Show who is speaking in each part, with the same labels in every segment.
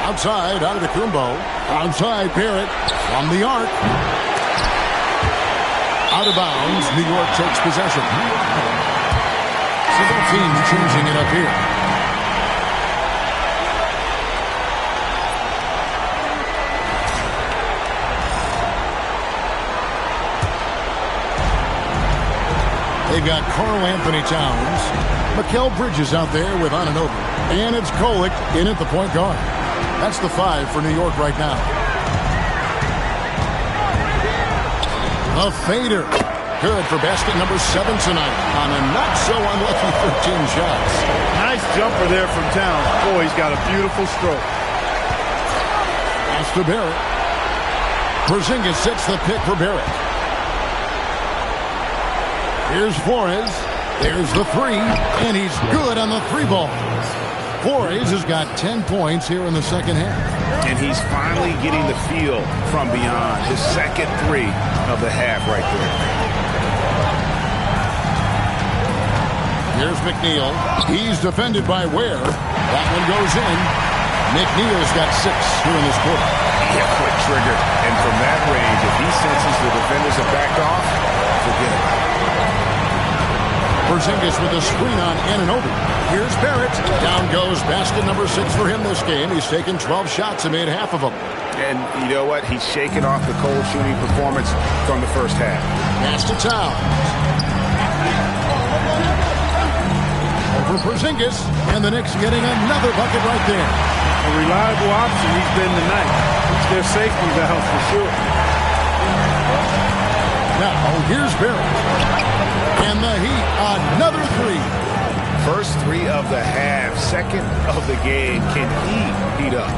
Speaker 1: Outside, out of the Kumbo. Outside, Barrett from the arc. Out of bounds, New York takes possession. So both teams changing it up here. They've got Karl Anthony Towns. Mikal Bridges out there with Anunoby. And it's Kolek in at the point guard. That's the 5 for New York right now. A fader. Good for basket number 7 tonight on a not-so-unlucky 13 shots.
Speaker 2: Nice jumper there from Towns. Boy, he's got a beautiful stroke.
Speaker 1: That's to Barrett. Porzingis sets the pick for Barrett. Here's Flores. There's the 3, and he's good on the 3 ball. Flores has got 10 points here in the second half.
Speaker 3: And he's finally getting the feel from beyond. His second 3 of the half right there.
Speaker 1: Here's McNeil. He's defended by Ware. That one goes in. McNeil's got 6 here in this quarter.
Speaker 3: Yeah, quick trigger. And from that range, if he senses the defenders have backed off, forget about it.
Speaker 1: Porzingis with a screen on Anunoby. Here's Barrett. Down goes basket number 6 for him this game. He's taken 12 shots and made half of them.
Speaker 3: And you know what? He's shaking off the cold shooting performance from the first half.
Speaker 1: Pass to Towns. Over Porzingis. And the Knicks getting another bucket right there.
Speaker 2: A reliable option he's been tonight. It's their safety valve for sure.
Speaker 1: Now, here's Barrett. And the Heat, another 3.
Speaker 3: First 3 of the half, second of the game. Can he heat up?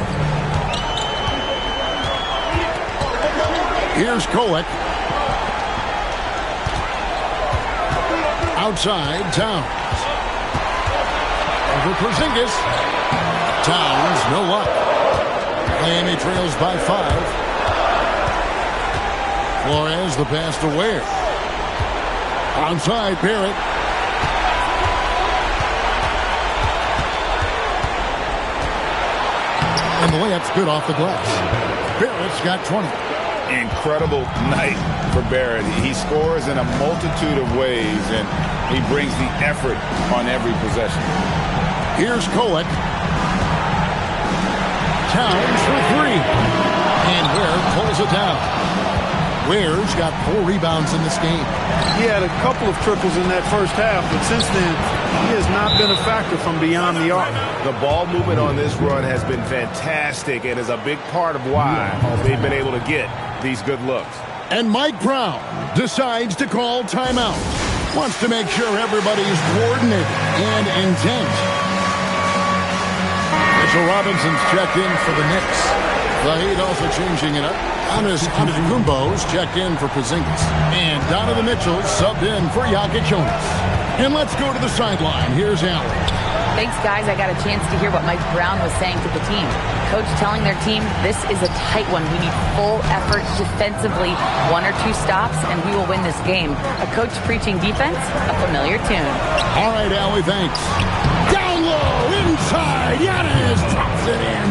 Speaker 1: Here's Kolek. Outside, Towns. Over Porzingis. Towns, no luck. Miami trails by 5. Flores, the pass to Ware. Outside, Barrett. And the layup's good off the glass. Barrett's got 20.
Speaker 3: Incredible night for Barrett. He scores in a multitude of ways, and he brings the effort on every possession.
Speaker 1: Here's Kolek. Towns for 3. And Ware pulls it down. Ware's got 4 rebounds in this game.
Speaker 2: He had a couple of triples in that first half, but since then, he has not been a factor from beyond the arc.
Speaker 3: The ball movement on this run has been fantastic and is a big part of why they've been able to get these good looks.
Speaker 1: And Mike Brown decides to call timeout. Wants to make sure everybody's coordinated and intent. Mitchell Robinson's checked in for the Knicks. The Heat also changing it up. Antetokounmpo's checked in for Porzingis. And Donovan Mitchell subbed in for Jokic. And let's go to the sideline. Here's Allen.
Speaker 4: Thanks, guys. I got a chance to hear what Mike Brown was saying to the team. Coach telling their team, this is a tight one. We need full effort defensively. 1 or 2 stops, and we will win this game. A coach preaching defense, a familiar tune.
Speaker 1: All right, Allie, thanks. Down low, inside. Giannis drops it in.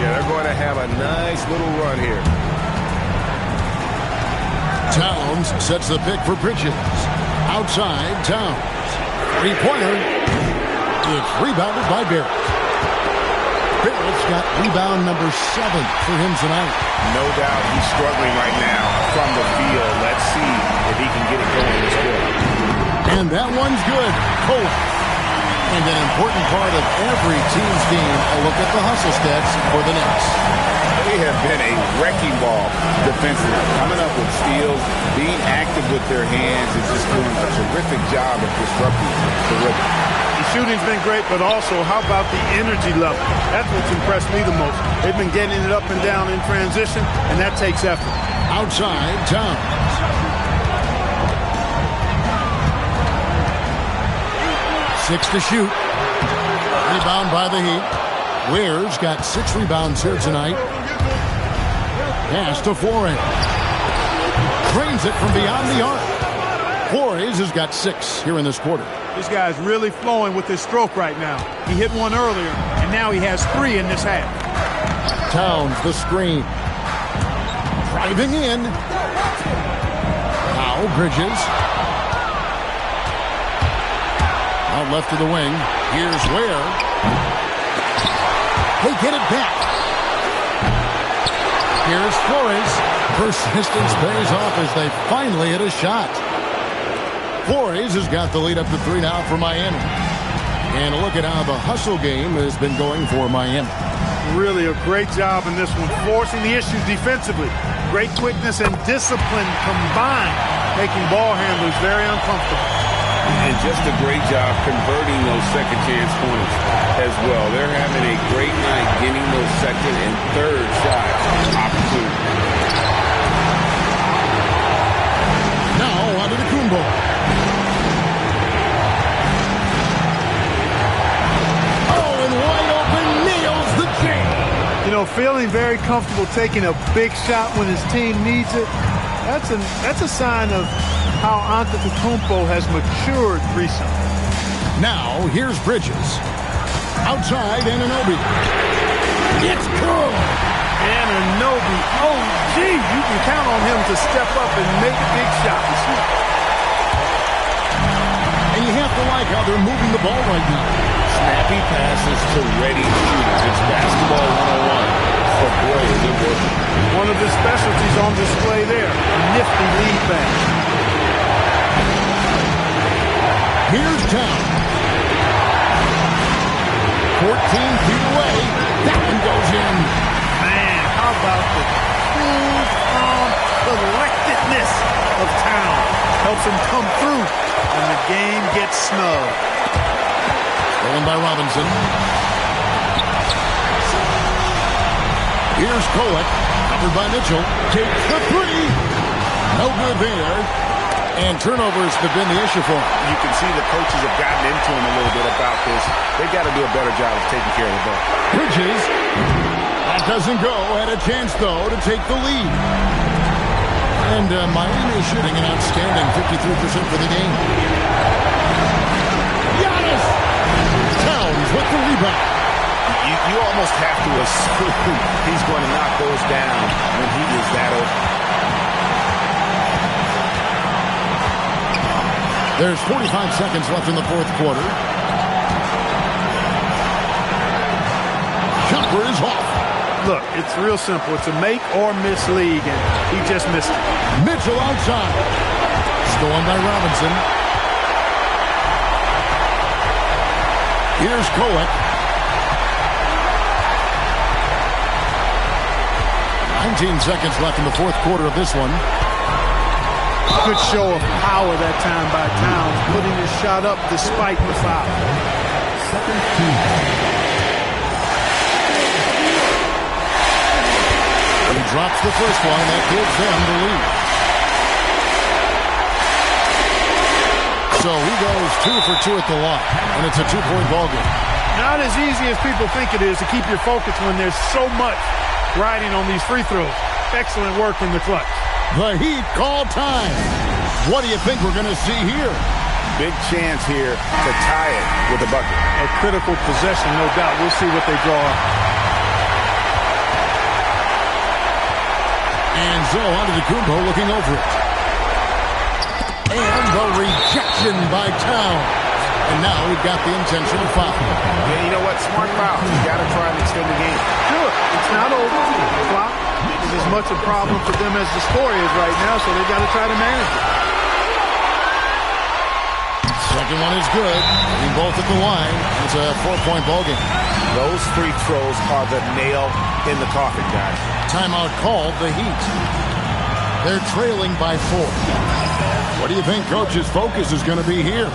Speaker 3: Yeah, they're going to have a nice little run here.
Speaker 1: Towns sets the pick for Bridges. Outside, Towns. 3-pointer. It's rebounded by Barrett. Barrett's got rebound number 7 for him tonight.
Speaker 3: No doubt he's struggling right now from the field. Let's see if he can get it going this quarter.
Speaker 1: And that one's good. Kolek. And an important part of every team's game, a look at the hustle stats for the Knicks.
Speaker 3: They have been a wrecking ball defensively, coming up with steals, being active with their hands, and just doing a terrific job of disrupting the rhythm.
Speaker 2: The shooting's been great, but also, how about the energy level? That's what's impressed me the most. They've been getting it up and down in transition, and that takes effort.
Speaker 1: Outside, Towns. 6 to shoot. Rebound by the Heat. Ware's got 6 rebounds here tonight. Pass to Flores. Drains it from beyond the arc. Flores has got 6 here in this quarter.
Speaker 2: This guy's really flowing with his stroke right now. He hit one earlier, and now he has 3 in this half.
Speaker 1: Towns, the screen. Driving in. Now Bridges. Out left to the wing. Here's Ware. They get it back. Here's Flores. Persistence pays off as they finally hit a shot. Flores has got the lead up to 3 now for Miami. And look at how the hustle game has been going for Miami.
Speaker 2: Really a great job in this one, forcing the issues defensively. Great quickness and discipline combined, making ball handlers very uncomfortable.
Speaker 3: And just a great job converting those second chance points as well. They're having a great night getting those second and third shot opportunities.
Speaker 1: Now on to the Kumbo. Oh, and wide open, nails the jam.
Speaker 2: You know, feeling very comfortable taking a big shot when his team needs it. That's a sign of how Antetokounmpo has matured recently.
Speaker 1: Now, here's Bridges. Outside, Anunoby. It's good.
Speaker 2: Anunoby, oh, gee, you can count on him to step up and make big shots.
Speaker 1: And you have to like how they're moving the ball right now.
Speaker 3: Snappy passes to ready shooters. It's basketball 101. Oh, boy, is it working.
Speaker 2: One of the specialties on display there. A nifty lead back.
Speaker 1: Here's Town. 14 feet away. That one goes in.
Speaker 2: Man, how about the cool, calm collectedness of Town. Helps him come through, and the game gets snug.
Speaker 1: Stolen by Robinson. Here's Kolek. Covered by Mitchell. Takes the 3. No good there. And turnovers have been the issue for him.
Speaker 3: You can see the coaches have gotten into him a little bit about this. They've got to do a better job of taking care of the ball.
Speaker 1: Bridges. That doesn't go. Had a chance, though, to take the lead. And Miami is shooting an outstanding 53% for the game. Giannis! Towns with the rebound.
Speaker 3: You almost have to assume he's going to knock those down when he is that open.
Speaker 1: There's 45 seconds left in the fourth quarter. Jumper is off.
Speaker 2: Look, it's real simple. It's a make or miss league, and he just missed it.
Speaker 1: Mitchell outside. Stolen by Robinson. Here's Kolek. 19 seconds left in the fourth quarter of this one.
Speaker 2: Good show of power that time by Towns, putting his shot up despite the foul.
Speaker 1: He drops the first one, and that gives them the lead. So he goes 2 for 2 at the line, and it's a 2-point ball game.
Speaker 2: Not as easy as people think it is to keep your focus when there's so much riding on these free throws. Excellent work in the clutch.
Speaker 1: The Heat call time. What do you think we're going to see here?
Speaker 3: Big chance here to tie it with a bucket.
Speaker 2: A critical possession, no doubt. We'll see what they draw up.
Speaker 1: And so Antetokounmpo looking over it. And the rejection by Town. And now we've got the intentional foul.
Speaker 3: Yeah, you know what? Smart foul. You got to try and extend the game.
Speaker 2: Sure, it's not over. The clock is as much a problem for them as the score is right now, so they've got to try to manage it.
Speaker 1: Second one is good. Leading both at the line. It's a 4-point ball game.
Speaker 3: Those free throws are the nail in the coffin, guys.
Speaker 1: Timeout called the Heat. They're trailing by 4. What do you think Coach's focus is going to be here?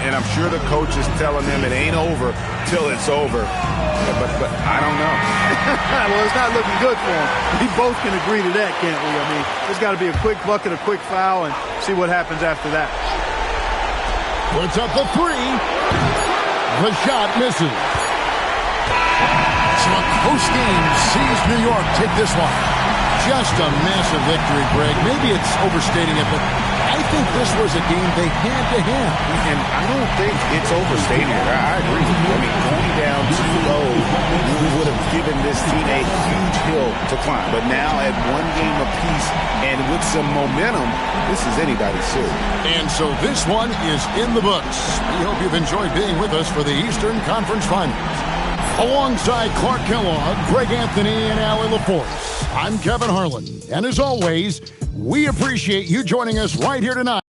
Speaker 3: And I'm sure the coach is telling them it ain't over till it's over. But I don't know.
Speaker 2: Well, it's not looking good for him. We both can agree to that, can't we? I mean, there's got to be a quick bucket, a quick foul, and see what happens after that.
Speaker 1: Puts up the 3. The shot misses. So a close game sees New York take this one. Just a massive victory, Greg. Maybe it's overstating it, but I think this was a game they had to have.
Speaker 3: And I don't think it's overstating it. I agree with you. I mean, going down 2-0, you would have given this seen a huge hill to climb. But now at one game apiece and with some momentum, this is anybody's series.
Speaker 1: And so this one is in the books. We hope you've enjoyed being with us for the Eastern Conference Finals. Alongside Clark Kellogg, Greg Anthony, and Allie LaForce, I'm Kevin Harlan. And as always, we appreciate you joining us right here tonight.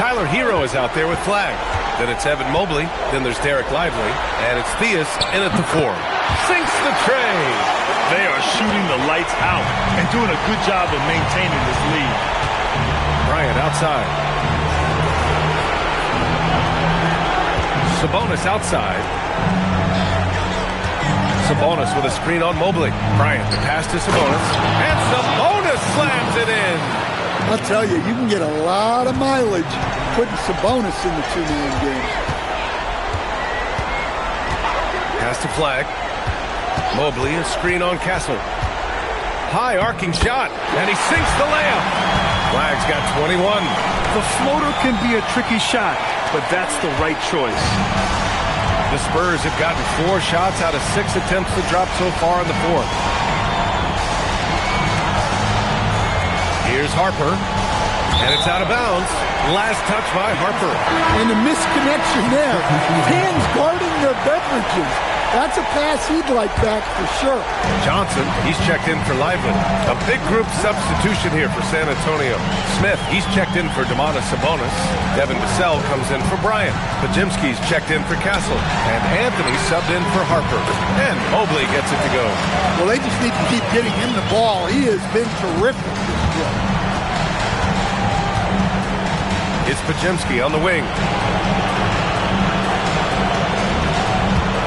Speaker 5: Tyler Hero is out there with flag. Then it's Evan Mobley. Then there's Derek Lively. And it's Theus in at the 4. Sinks the tray.
Speaker 6: They are shooting the lights out and doing a good job of maintaining this lead.
Speaker 5: Bryant outside. Sabonis outside. Sabonis with a screen on Mobley. Bryant, the pass to Sabonis. And Sabonis slams it in.
Speaker 7: I'll tell you, you can get a lot of mileage putting Sabonis in the two-man game.
Speaker 5: Pass to Flag. Mobley, a screen on Castle. High arcing shot, and he sinks the layup. Flag's got 21.
Speaker 6: The floater can be a tricky shot, but that's the right choice.
Speaker 5: The Spurs have gotten 4 shots out of 6 attempts to drop so far in the 4th. Here's Harper, and it's out of bounds. Last touch by Harper.
Speaker 7: And the misconnection there. Hands guarding their beverages. That's a pass he'd like back for sure.
Speaker 5: Johnson, he's checked in for Lively. A big group substitution here for San Antonio. Smith, he's checked in for Domantas Sabonis. Devin Vassell comes in for Bryant. Pajimski's checked in for Castle. And Anthony subbed in for Harper. And Mobley gets it to go.
Speaker 7: Well, they just need to keep getting him the ball. He has been terrific this year.
Speaker 5: It's Pajimski on the wing.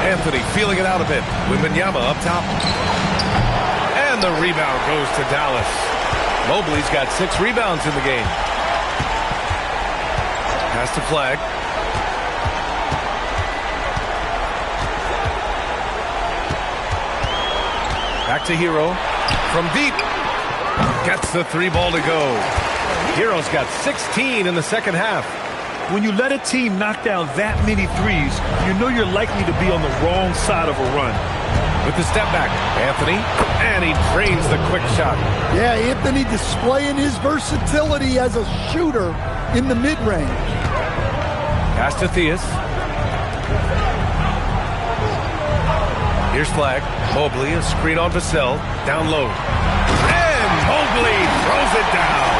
Speaker 5: Anthony feeling it out a bit. Wembanyama up top. And the rebound goes to Dallas. Mobley's got 6 rebounds in the game. Pass to Flag. Back to Hero. From deep. Gets the 3-ball to go. Hero's got 16 in the second half.
Speaker 6: When you let a team knock down that many threes, you know you're likely to be on the wrong side of a run.
Speaker 5: With the step back, Anthony, and he drains the quick shot.
Speaker 7: Yeah, Anthony displaying his versatility as a shooter in the mid-range.
Speaker 5: Pass to Theus. Here's Flag. Mobley, a screen on Vassell. Down low. And Mobley throws it down.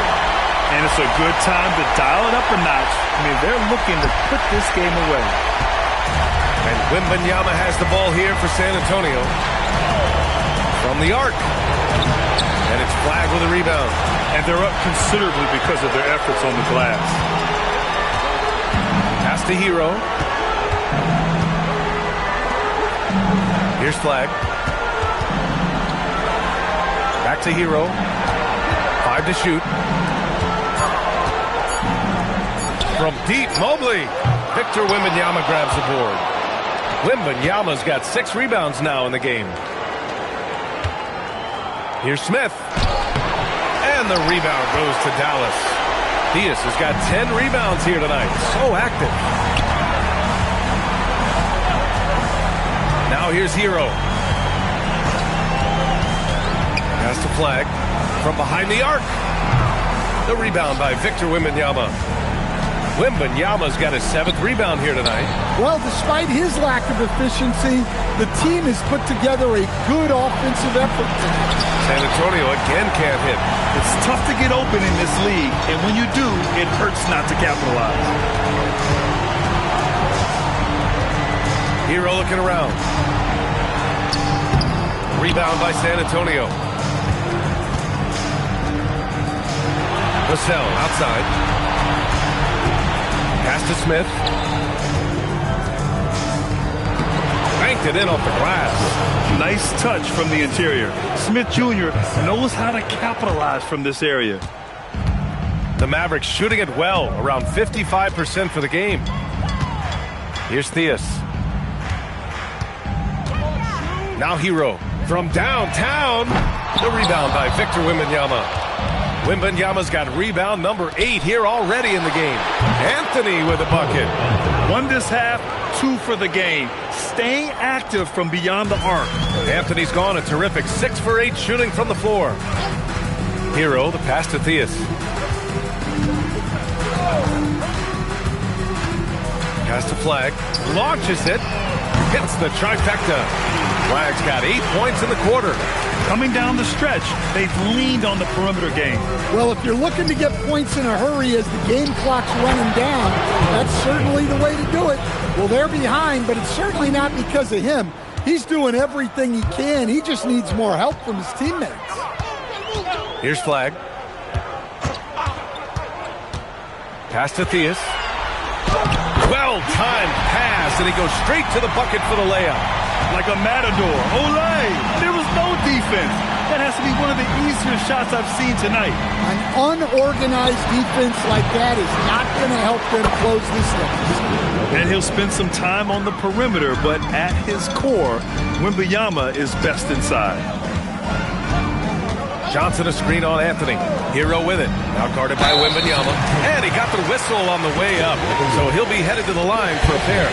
Speaker 6: And it's a good time to dial it up a notch. I mean, they're looking to put this game away.
Speaker 5: And Wembanyama has the ball here for San Antonio. From the arc. And it's Flag with a rebound.
Speaker 6: And they're up considerably because of their efforts on the glass.
Speaker 5: Pass to Hero. Here's Flag. Back to Hero. 5 to shoot. From deep, Mobley. Victor Wembanyama grabs the board. Wembanyama's got 6 rebounds now in the game. Here's Smith. And the rebound goes to Dallas. Theus has got 10 rebounds here tonight. So active. Now here's Hero. Pass to Flag from behind the arc. The rebound by Victor Wembanyama. Wembanyama's got his 7th rebound here tonight.
Speaker 7: Well, despite his lack of efficiency, the team has put together a good offensive effort tonight.
Speaker 5: San Antonio again can't hit.
Speaker 6: It's tough to get open in this league, and when you do, it hurts not to capitalize.
Speaker 5: Hero looking around. Rebound by San Antonio. Vassell outside. Pass to Smith. Banked it in off the glass.
Speaker 6: Nice touch from the interior. Smith Jr. knows how to capitalize from this area.
Speaker 5: The Mavericks shooting it well, around 55% for the game. Here's Theus. Now Hero from downtown. The rebound by Victor Wembanyama. Wembanyama's got rebound number 8 here already in the game. Anthony with a bucket.
Speaker 6: 1 this half, 2 for the game. Staying active from beyond the arc.
Speaker 5: Anthony's gone a terrific 6 for 8 shooting from the floor. Hero, the pass to Theus. Pass to Flag. Launches it. Hits the trifecta. Flag's got 8 points in the quarter.
Speaker 6: Coming down the stretch, they've leaned on the perimeter game.
Speaker 7: Well, if you're looking to get points in a hurry as the game clock's running down, that's certainly the way to do it. Well, they're behind, but it's certainly not because of him. He's doing everything he can. He just needs more help from his teammates.
Speaker 5: Here's Flag. Pass to Theus. Well-timed pass, and he goes straight to the bucket for the layup.
Speaker 6: Like a matador. Olay! There was no defense. That has to be one of the easier shots I've seen tonight.
Speaker 7: An unorganized defense like that is not going to help them close this deficit.
Speaker 6: And he'll spend some time on the perimeter, but at his core, Wembanyama is best inside.
Speaker 5: Johnson a screen on Anthony. Hero with it. Now guarded by Wembanyama. And he got the whistle on the way up. So he'll be headed to the line for a pair.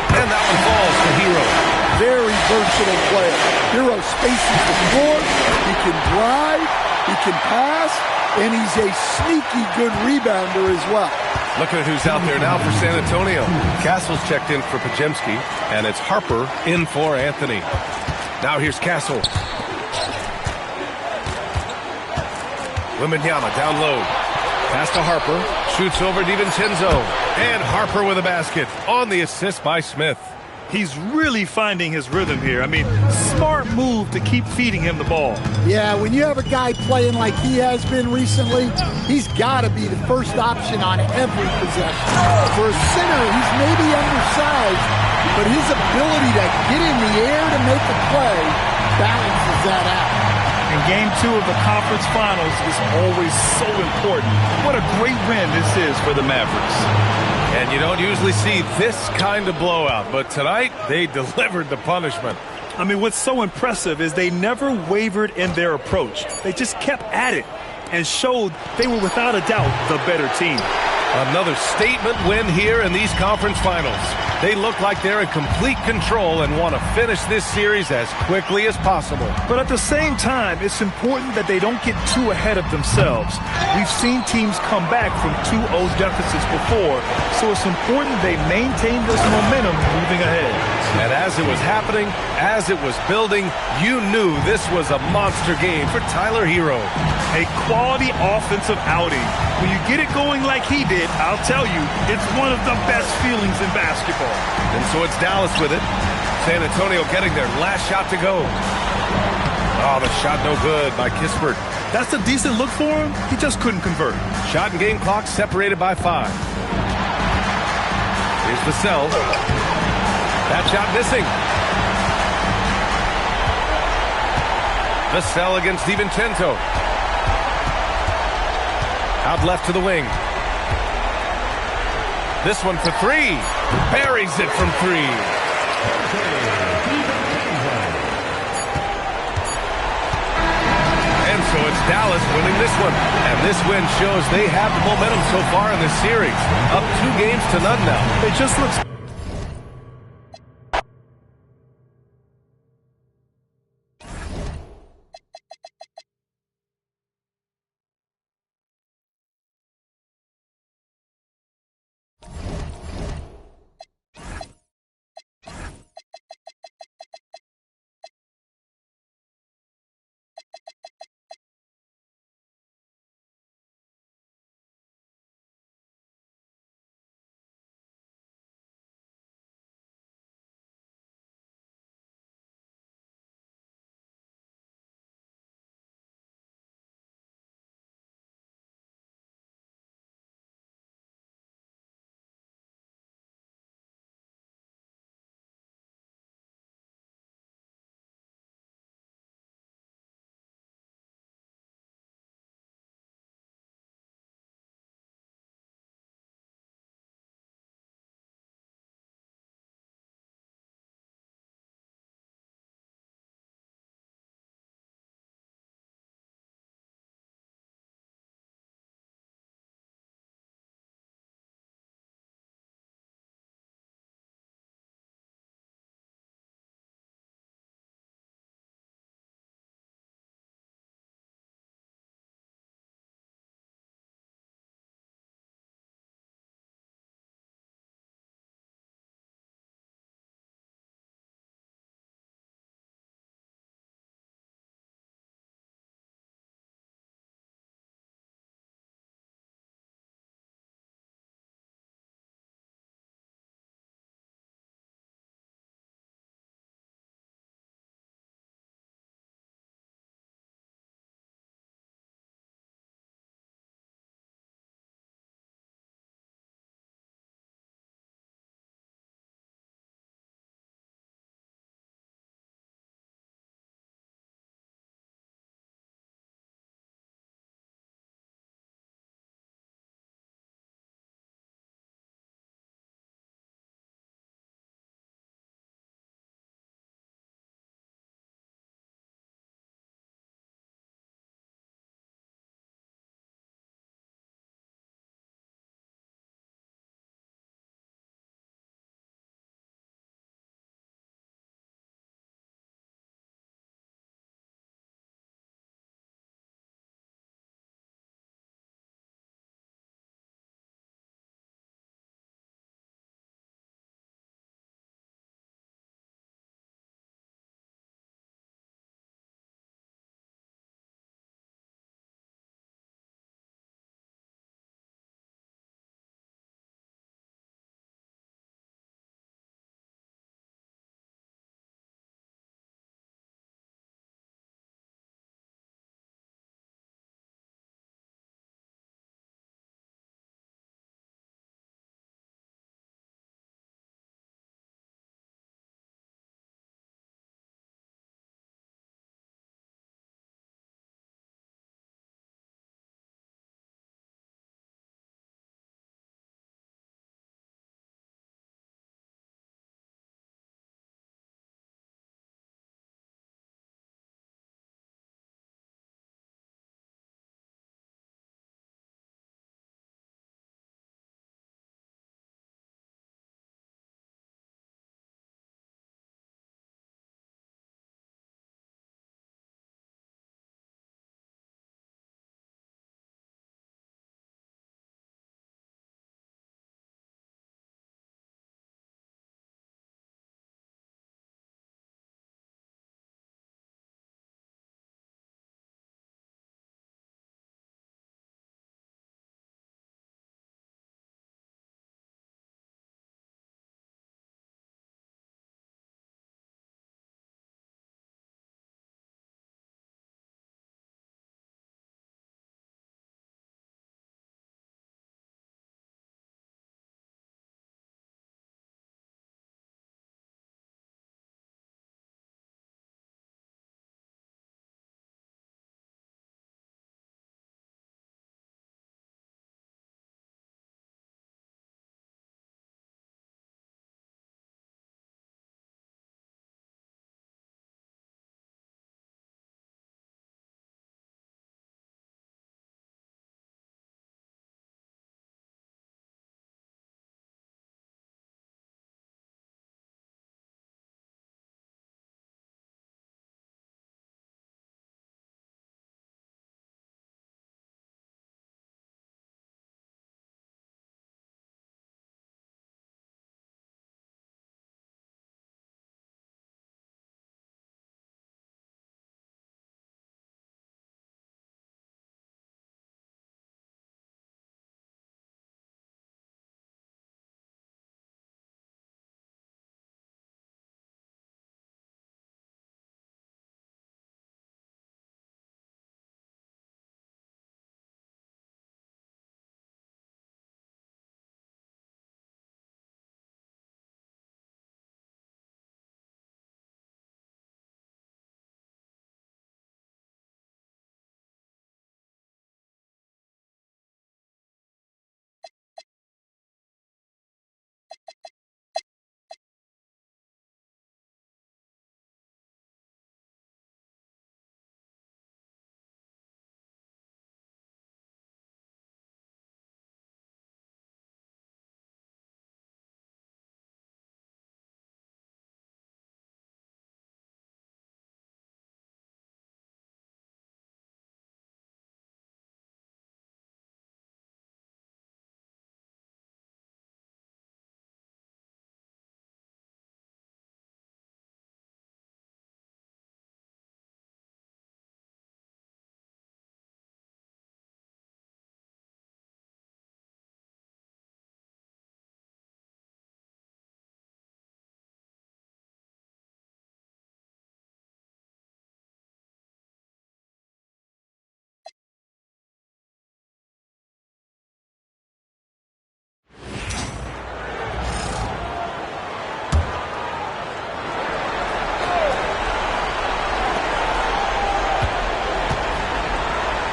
Speaker 5: And that one falls to Hero.
Speaker 7: Very versatile player. Hero spaces the floor. He can drive. He can pass. And he's a sneaky good rebounder as well.
Speaker 5: Look at who's out there now for San Antonio. Castle's checked in for Podziemski. And it's Harper in for Anthony. Now here's Castle. Wembanyama down low. Pass to Harper. Shoots over DiVincenzo. And Harper with a basket on the assist by Smith.
Speaker 6: He's really finding his rhythm here. I mean, smart move to keep feeding him the ball.
Speaker 7: Yeah, when you have a guy playing like he has been recently, he's got to be the first option on every possession. For a center, he's maybe undersized, but his ability to get in the air to make a play balances that out.
Speaker 6: And Game 2 of the conference finals is always so important. What a great win this is for the Mavericks.
Speaker 5: And you don't usually see this kind of blowout, but tonight they delivered the punishment.
Speaker 6: I mean, what's so impressive is they never wavered in their approach. They just kept at it and showed they were without a doubt the better team.
Speaker 5: Another statement win here in these conference finals. They look like they're in complete control and want to finish this series as quickly as possible.
Speaker 6: But at the same time, it's important that they don't get too ahead of themselves. We've seen teams come back from 2-0 deficits before, so it's important they maintain this momentum moving ahead.
Speaker 5: And as it was happening, as it was building, you knew this was a monster game for Tyler Hero.
Speaker 6: A quality offensive outing. When you get it going like he did, I'll tell you, it's one of the best feelings in basketball.
Speaker 5: And so it's Dallas with it. San Antonio getting their last shot to go. Oh, the shot no good by Kispert.
Speaker 6: That's a decent look for him. He just couldn't convert.
Speaker 5: Shot and game clock separated by 5. Here's Vassell. That shot missing. Vassell against DiVincenzo. Out left to the wing. This one for 3. Buries it from 3. And so it's Dallas winning this one. And this win shows they have the momentum so far in this series. Up 2-0 now.
Speaker 6: It just looks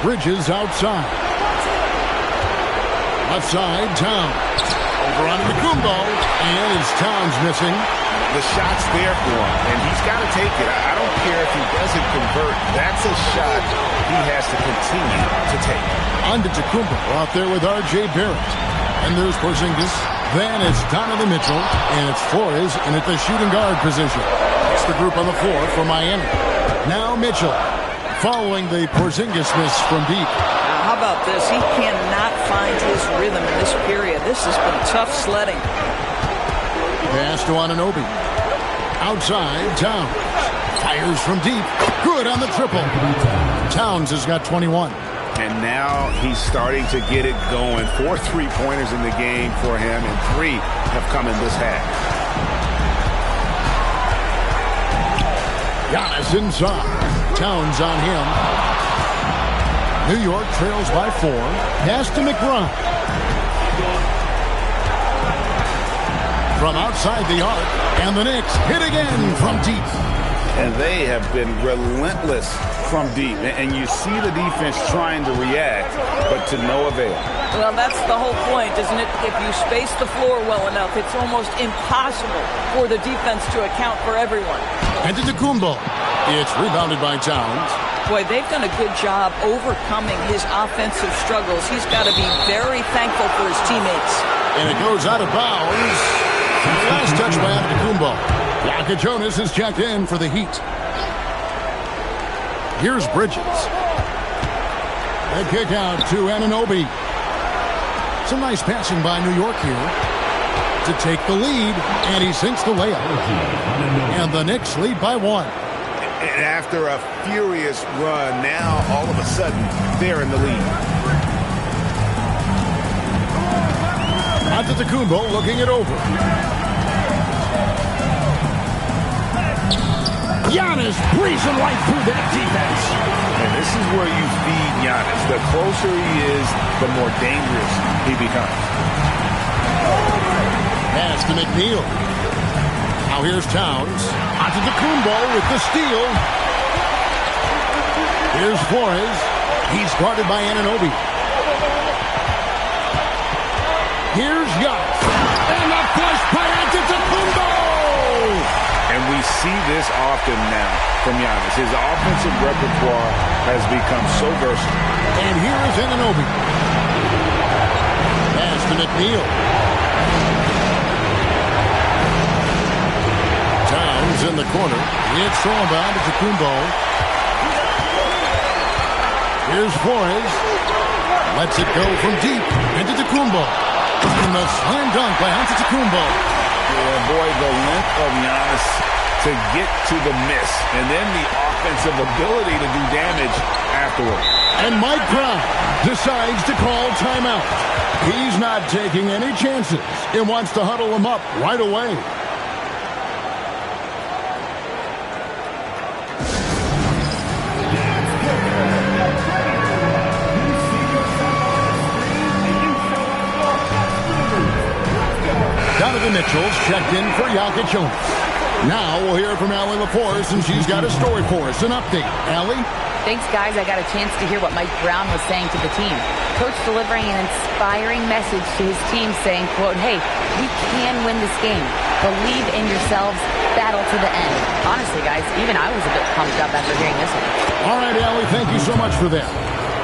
Speaker 1: Bridges outside. Left side, Towns. Over on Kumbo, and his Towns missing.
Speaker 3: The shot's there for him, and he's got to take it. I don't care if he doesn't convert. That's a shot he has to continue to take.
Speaker 1: On to Kumbo out there with R.J. Barrett. And there's Porzingis. Then it's Donovan Mitchell, and it's Flores in at the shooting guard position. It's the group on the floor for Miami. Now Mitchell, following the Porzingis miss from deep.
Speaker 8: Now, how about this? He cannot find his rhythm in this period. This has been tough sledding.
Speaker 1: Pass to Anunoby. Outside, Towns. Fires from deep. Good on the triple. Towns has got 21.
Speaker 3: And now he's starting to get it going. 4 3-pointers in the game for him, and 3 have come in this half.
Speaker 1: Giannis inside. Towns on him. New York trails by 4. Pass to McBride. From outside the arc, and the Knicks hit again from deep.
Speaker 3: And they have been relentless from deep. And you see the defense trying to react, but to no avail.
Speaker 8: Well, that's the whole point, isn't it? If you space the floor well enough, it's almost impossible for the defense to account for everyone.
Speaker 1: And to Kumbo. It's rebounded by Towns.
Speaker 8: Boy, they've done a good job overcoming his offensive struggles. He's got to be very thankful for his teammates.
Speaker 1: And it goes out of bounds. Last touch by Antetokounmpo. Jonas is checked in for the Heat. Here's Bridges. The kick out to Anunoby. Some nice passing by New York here to take the lead, and he sinks the layup. And the Knicks lead by 1.
Speaker 3: And after a furious run, now all of a sudden they're in the lead.
Speaker 1: Antetokounmpo looking it over. Giannis breezing right through that defense.
Speaker 3: And this is where you feed Giannis. The closer he is, the more dangerous he becomes.
Speaker 1: Pass to McNeil. Now here's Towns. Antetokounmpo with the steal. Here's Flores. He's guarded by Anunoby. Here's Giannis. And the push by Antetokounmpo.
Speaker 3: And we see this often now from Giannis. His offensive repertoire has become so versatile.
Speaker 1: And here is Anunoby. Pass to McNeil. Towns in the corner. It's thrown down to Kumbo. Here's Flores. Lets it go from deep. Into Kumbo. And the slam dunk by Antetokounmpo.
Speaker 3: Yeah, boy, the length of Giannis to get to the miss, and then the offensive ability to do damage afterward.
Speaker 1: And Mike Brown decides to call timeout. He's not taking any chances and wants to huddle him up right away. Donovan Mitchell's checked in for Jonas. Now we'll hear from yr4 since she's got a story for us. An update. Allie?
Speaker 4: Thanks, guys. I got a chance to hear what Mike Brown was saying to the team. Coach delivering an inspiring message to his team saying, quote, hey, we can win this game. Believe in yourselves. Battle to the end. Honestly, guys, even I was a bit pumped up after hearing this one.
Speaker 1: All right, Allie, thank you so much for that.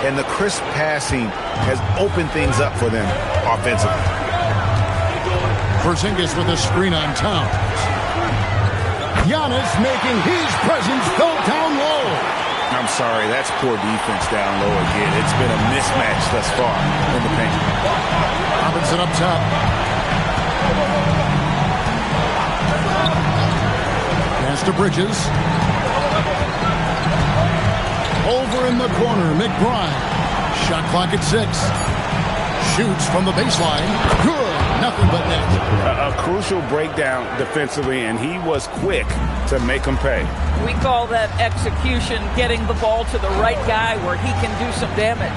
Speaker 3: And the crisp passing has opened things up for them offensively.
Speaker 1: Porzingis with a screen on Towns. Giannis making his presence felt down low.
Speaker 3: I'm sorry, that's poor defense down low again. It's been a mismatch thus far in the paint.
Speaker 1: Robinson up top. Pass to Bridges. Over in the corner, McBride. Shot clock at 6. Shoots from the baseline. Good. Nothing but net.
Speaker 3: A crucial breakdown defensively, and he was quick to make them pay.
Speaker 8: We call that execution, getting the ball to the right guy where he can do some damage.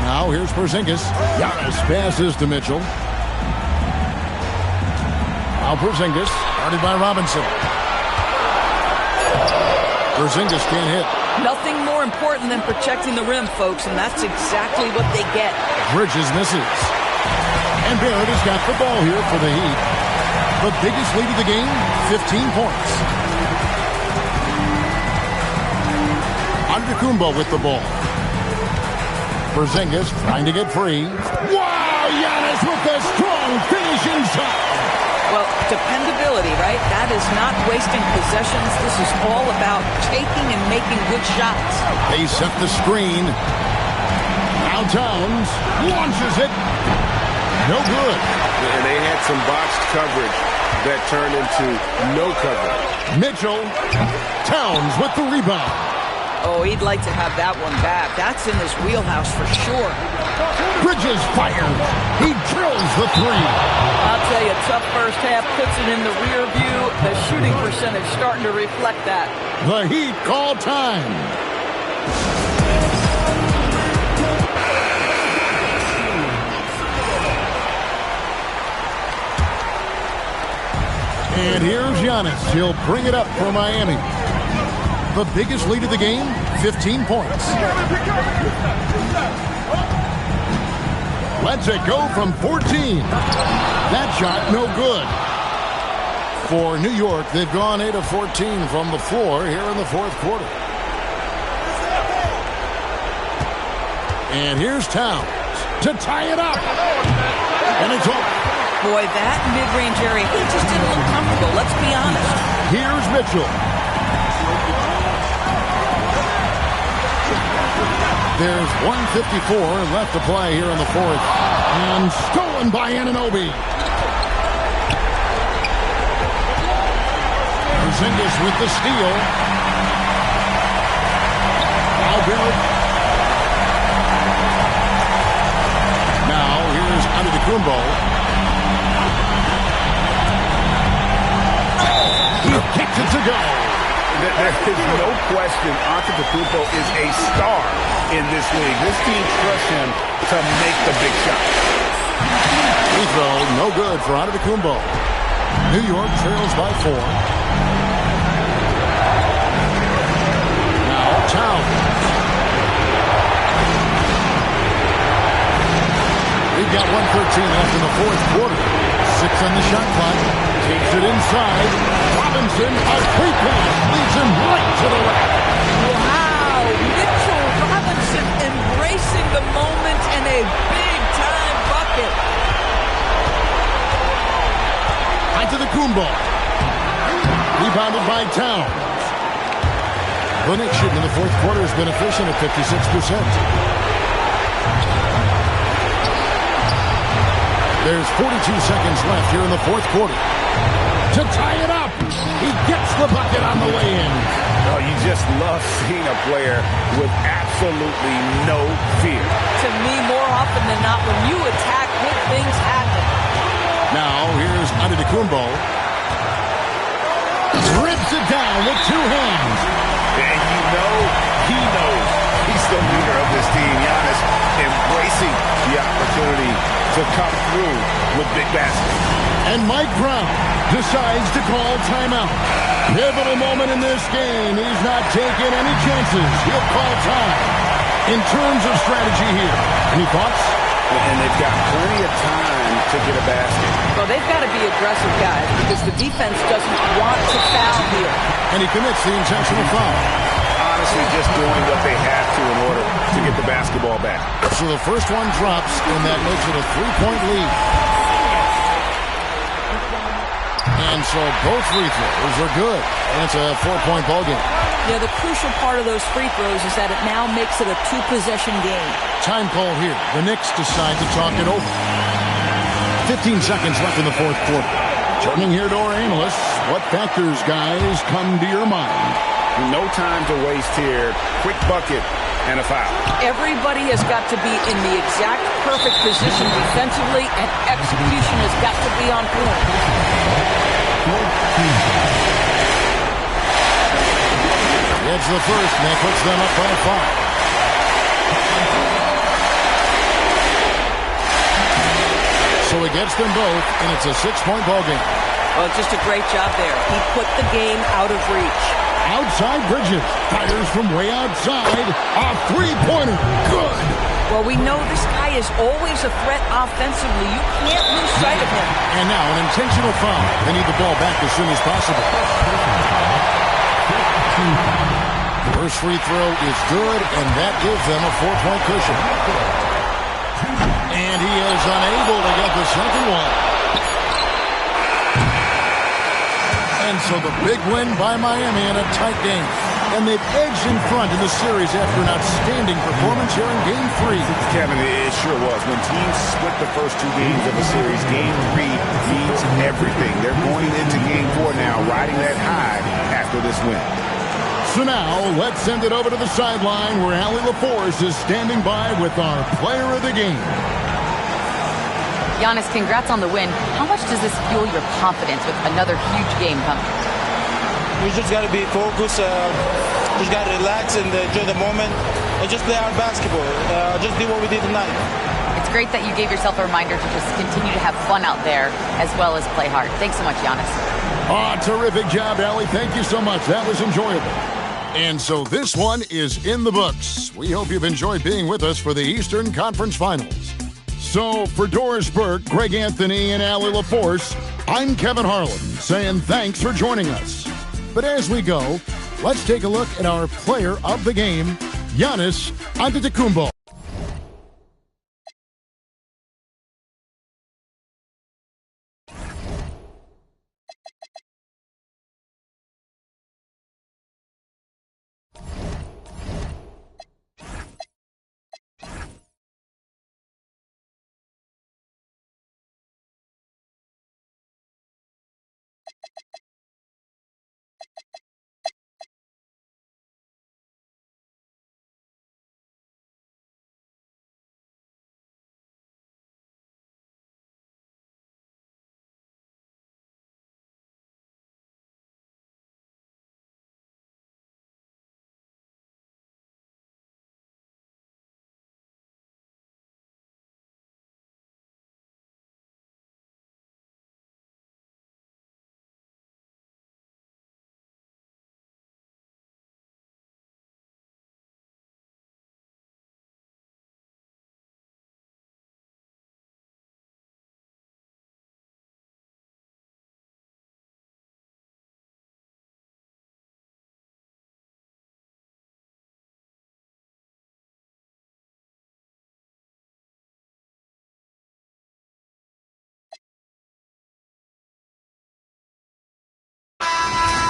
Speaker 1: Now here's Porzingis. Giannis passes to Mitchell. Now Porzingis, guarded by Robinson. Porzingis can't hit.
Speaker 8: Nothing more important than protecting the rim, folks, and that's exactly what they get.
Speaker 1: Bridges misses. And Barrett has got the ball here for the Heat. The biggest lead of the game, 15 points. Antetokounmpo with the ball. Porzingis trying to get free. Wow, Giannis with the strong finishing shot.
Speaker 8: Well, dependability, right? That is not wasting possessions. This is all about taking and making good shots.
Speaker 1: They set the screen. Now Towns launches it. No good.
Speaker 3: And they had some boxed coverage that turned into no coverage.
Speaker 1: Mitchell. Towns with the rebound.
Speaker 8: Oh, he'd like to have that one back. That's in his wheelhouse for sure.
Speaker 1: Bridges fires. He drills the three.
Speaker 8: I'll tell you, tough first half, puts it in the rear view. The shooting percentage starting to reflect that.
Speaker 1: The Heat call time. And here's Giannis. He'll bring it up for Miami. The biggest lead of the game, 15 points. Lets it go from 14. That shot, no good. For New York, they've gone 8 of 14 from the floor here in the fourth quarter. And here's Towns to tie it up. And it's over.
Speaker 8: Boy, that mid-range area, he just didn't look comfortable. Let's be honest.
Speaker 1: Here's Mitchell. There's 1:54 left to play here in the fourth. And stolen by Anunoby. Porzingis with the steal. Now Barrett. Now here's Antetokounmpo. He kicks it to go.
Speaker 3: There is no question Antetokounmpo is a star in this league. This team trusts him to make the big shot.
Speaker 1: Free throw, no good for Antetokounmpo. New York trails by 4. Now Towns. We've got 1:13 left in the fourth quarter. 6 on the shot clock. Takes it inside. Robinson, a quick pass, leads him right to the rack.
Speaker 8: Wow, Mitchell Robinson embracing the moment and a big-time bucket.
Speaker 1: Antetokounmpo. Rebounded by Towns. The Knicks shooting in the fourth quarter has been efficient at 56%. There's 42 seconds left here in the fourth quarter. To tie it up. He gets the bucket on the way in.
Speaker 3: Oh, you just love seeing a player with absolutely no fear.
Speaker 8: To me, more often than not, when you attack, good things happen.
Speaker 1: Now, here's Antetokounmpo. Rips it down with 2 hands.
Speaker 3: And you know he knows he's the leader of this team. Giannis embracing the opportunity to come through with big baskets.
Speaker 1: And Mike Brown decides to call timeout. Pivotal moment in this game. He's not taking any chances. He'll call time. In terms of strategy here, any thoughts?
Speaker 3: And they've got plenty of time to get a basket.
Speaker 8: Well, they've got to be aggressive, guys, because the defense doesn't want to foul here.
Speaker 1: And he commits the intentional foul.
Speaker 3: Honestly, just doing what they have to in order to get the basketball back.
Speaker 1: So the first one drops, and that makes it a 3-point lead. And so both free throws are good. And it's a 4-point ball game.
Speaker 8: Yeah, the crucial part of those free throws is that it now makes it a 2-possession game.
Speaker 1: Time call here. The Knicks decide to talk it over. 15 seconds left in the fourth quarter. Turning here to our analysts. What factors, guys, come to your mind?
Speaker 3: No time to waste here. Quick bucket and a foul.
Speaker 8: Everybody has got to be in the exact perfect position defensively, and execution has got to be on point.
Speaker 1: It's the first, and that puts them up by 5. So he gets them both, and it's a 6-point ball game.
Speaker 8: Well, just a great job there. He put the game out of reach.
Speaker 1: Outside Bridges. Fires from way outside. A three-pointer. Good.
Speaker 8: Well, we know this guy is always a threat offensively. You can't lose sight of him.
Speaker 1: And now an intentional foul. They need the ball back as soon as possible. First free throw is good, and that gives them a 4-point cushion. And he is unable to get the second one. And so the big win by Miami in a tight game. And they've edged in front in the series after an outstanding performance here in Game 3.
Speaker 3: Kevin, it sure was. When teams split the first 2 games of a series, Game 3 means everything. They're going into Game 4 now, riding that high after this win.
Speaker 1: So now, let's send it over to the sideline where yr4 is standing by with our player of the game.
Speaker 4: Giannis, congrats on the win. How much does this fuel your confidence with another huge game coming?
Speaker 9: We just got to be focused, just got to relax and enjoy the moment and just play our basketball. Just do what we did tonight.
Speaker 4: It's great that you gave yourself a reminder to just continue to have fun out there as well as play hard. Thanks so much, Giannis.
Speaker 1: Terrific job, Allie. Thank you so much. That was enjoyable. And so this one is in the books. We hope you've enjoyed being with us for the Eastern Conference Finals. So for Doris Burke, Greg Anthony, and Allie LaForce, I'm Kevin Harlan saying thanks for joining us. But as we go, let's take a look at our player of the game, Giannis Antetokounmpo.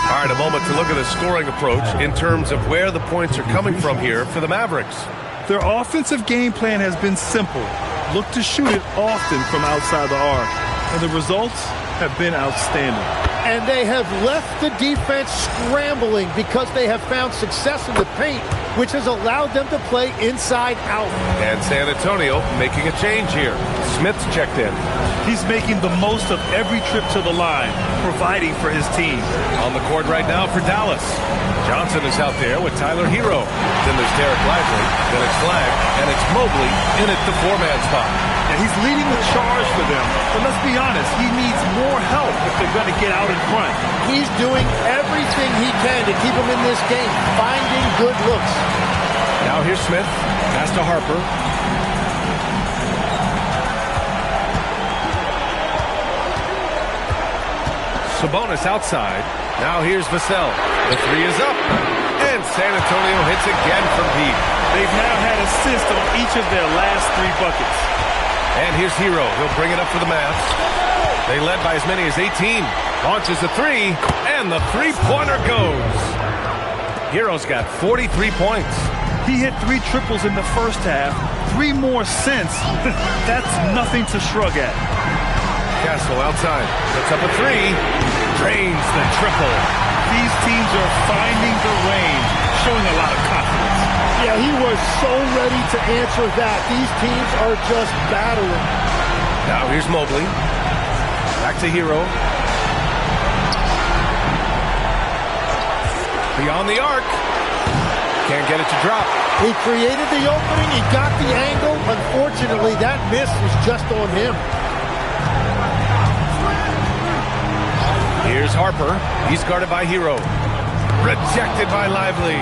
Speaker 5: All right, a moment to look at the scoring approach in terms of where the points are coming from here for the Mavericks.
Speaker 6: Their offensive game plan has been simple. Look to shoot it often from outside the arc. And the results have been outstanding.
Speaker 7: And they have left the defense scrambling because they have found success in the paint, which has allowed them to play inside out.
Speaker 5: And San Antonio making a change here. Smith's checked in.
Speaker 6: He's making the most of every trip to the line, providing for his team.
Speaker 5: On the court right now for Dallas. Johnson is out there with Tyler Hero. Then there's Derek Lively. Then it's Flag. And it's Mobley in at the 4-man spot.
Speaker 6: And he's leading the charge for them. But let's be honest, he needs more help if they're going to get out in front.
Speaker 7: He's doing everything he can to keep them in this game, finding good looks.
Speaker 5: Now here's Smith. Pass to Harper. Sabonis outside. Now here's Vassell. The 3 is up. And San Antonio hits again from deep.
Speaker 6: They've now had assists on each of their last 3 buckets.
Speaker 5: And here's Hero. He'll bring it up for the Mavs. They led by as many as 18. Launches a 3. And the three-pointer goes. Hero's got 43 points.
Speaker 6: He hit 3 triples in the first half. 3 more since. That's nothing to shrug at.
Speaker 5: Castle outside. Puts up a 3. Drains the triple.
Speaker 6: These teams are finding the range, showing a lot of confidence.
Speaker 7: Yeah, he was so ready to answer that. These teams are just battering.
Speaker 5: Now here's Mobley. Back to Hero. Beyond the arc. Can't get it to drop.
Speaker 7: He created the opening. He got the angle. Unfortunately, that miss was just on him.
Speaker 5: Here's Harper. He's guarded by Hero. Rejected by Lively.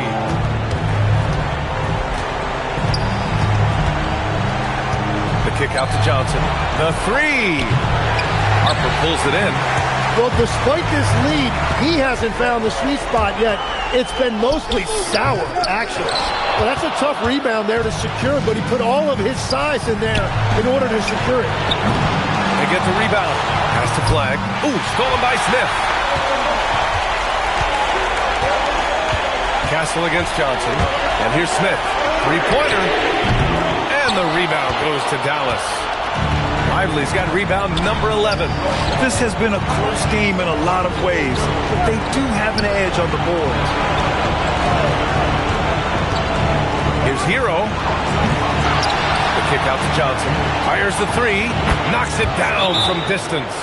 Speaker 5: The kick out to Johnson. The three. Harper pulls it in.
Speaker 10: Well, despite this lead, he hasn't found the sweet spot yet. It's been mostly sour, actually. Well, that's a tough rebound there to secure, but he put all of his size in there in order to secure it.
Speaker 5: They get the rebound. Pass to Flag. Ooh, stolen by Smith. Castle against Johnson. And here's Smith. Three-pointer. And the rebound goes to Dallas. Lively's got rebound number 11.
Speaker 6: This has been a close game in a lot of ways, but they do have an edge on the boards.
Speaker 5: Here's Hero. The kick out to Johnson. Fires the three. Knocks it down from distance.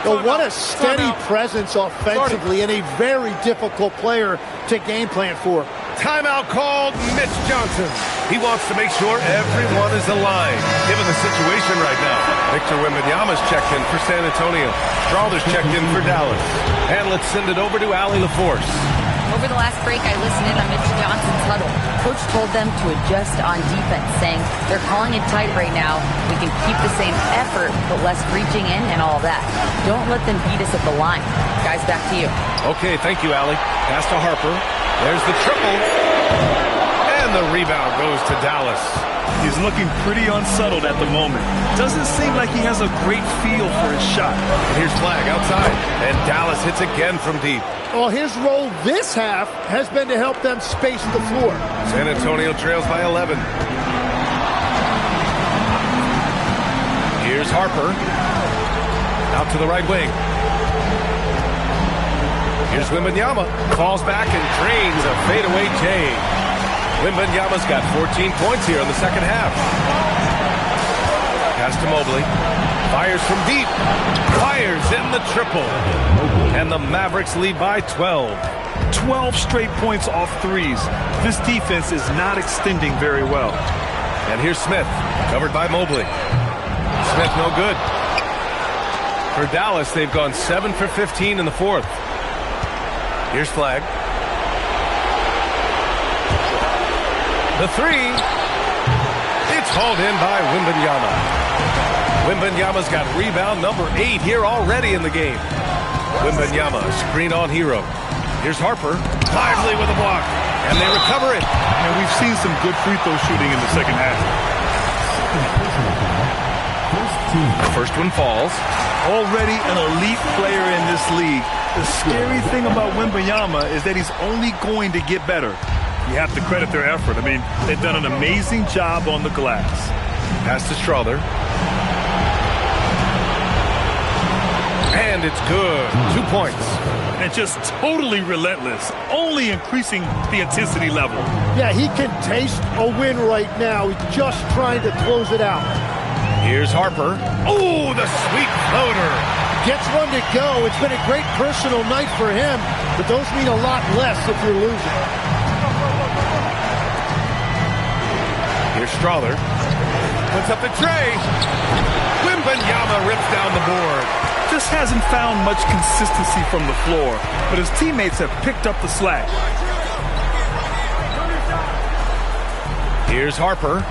Speaker 10: Well, what a steady presence offensively and a very difficult player to game plan for.
Speaker 5: Timeout called. Mitch Johnson. He wants to make sure everyone is aligned, given the situation right now. Victor Wembanyama's checked in for San Antonio. Strawther's checked in for Dallas. And let's send it over to Allie LaForce.
Speaker 4: Over the last break, I listened in on Mitch Johnson's huddle. Coach told them to adjust on defense, saying they're calling it tight right now. We can keep the same effort, but less reaching in and all that. Don't let them beat us at the line. Guys, back to you.
Speaker 5: Okay, thank you, Allie. Pass to Harper. There's the triple. And the rebound goes to Dallas.
Speaker 6: He's looking pretty unsettled at the moment. Doesn't seem like he has a great feel for his shot.
Speaker 5: And here's Flag outside. And Dallas hits again from deep.
Speaker 10: Well, his role this half has been to help them space the floor.
Speaker 5: San Antonio trails by 11. Here's Harper. Out to the right wing. Here's Wembanyama. Falls back and drains a fadeaway J. Wembanyama's got 14 points here in the second half. Pass to Mobley. Fires from deep. Fires in the triple. And the Mavericks lead by 12.
Speaker 6: 12 straight points off threes. This defense is not extending very well.
Speaker 5: And here's Smith, covered by Mobley. Smith no good. For Dallas, they've gone 7 for 15 in the fourth. Here's Flag. The three. It's hauled in by Wembanyama. Wembanyama's got rebound number 8 here already in the game. Wembanyama, screen on Hero. Here's Harper. Lively with a block. And they recover it.
Speaker 6: And we've seen some good free throw shooting in the second half.
Speaker 5: The first one falls.
Speaker 6: Already an elite player in this league. The scary thing about Wembanyama is that he's only going to get better. You have to credit their effort. I mean, they've done an amazing job on the glass.
Speaker 5: Pass to Strawther. And it's good. 2 points.
Speaker 6: And just totally relentless, only increasing the intensity level.
Speaker 10: Yeah, he can taste a win right now. He's just trying to close it out.
Speaker 5: Here's Harper. Oh, the sweet floater.
Speaker 10: Gets one to go. It's been a great personal night for him, but those mean a lot less if you're losing.
Speaker 5: Here's Strawther. Puts up the tray. Wembanyama rips down the board.
Speaker 6: Just hasn't found much consistency from the floor, but his teammates have picked up the slack.
Speaker 5: Here's Harper.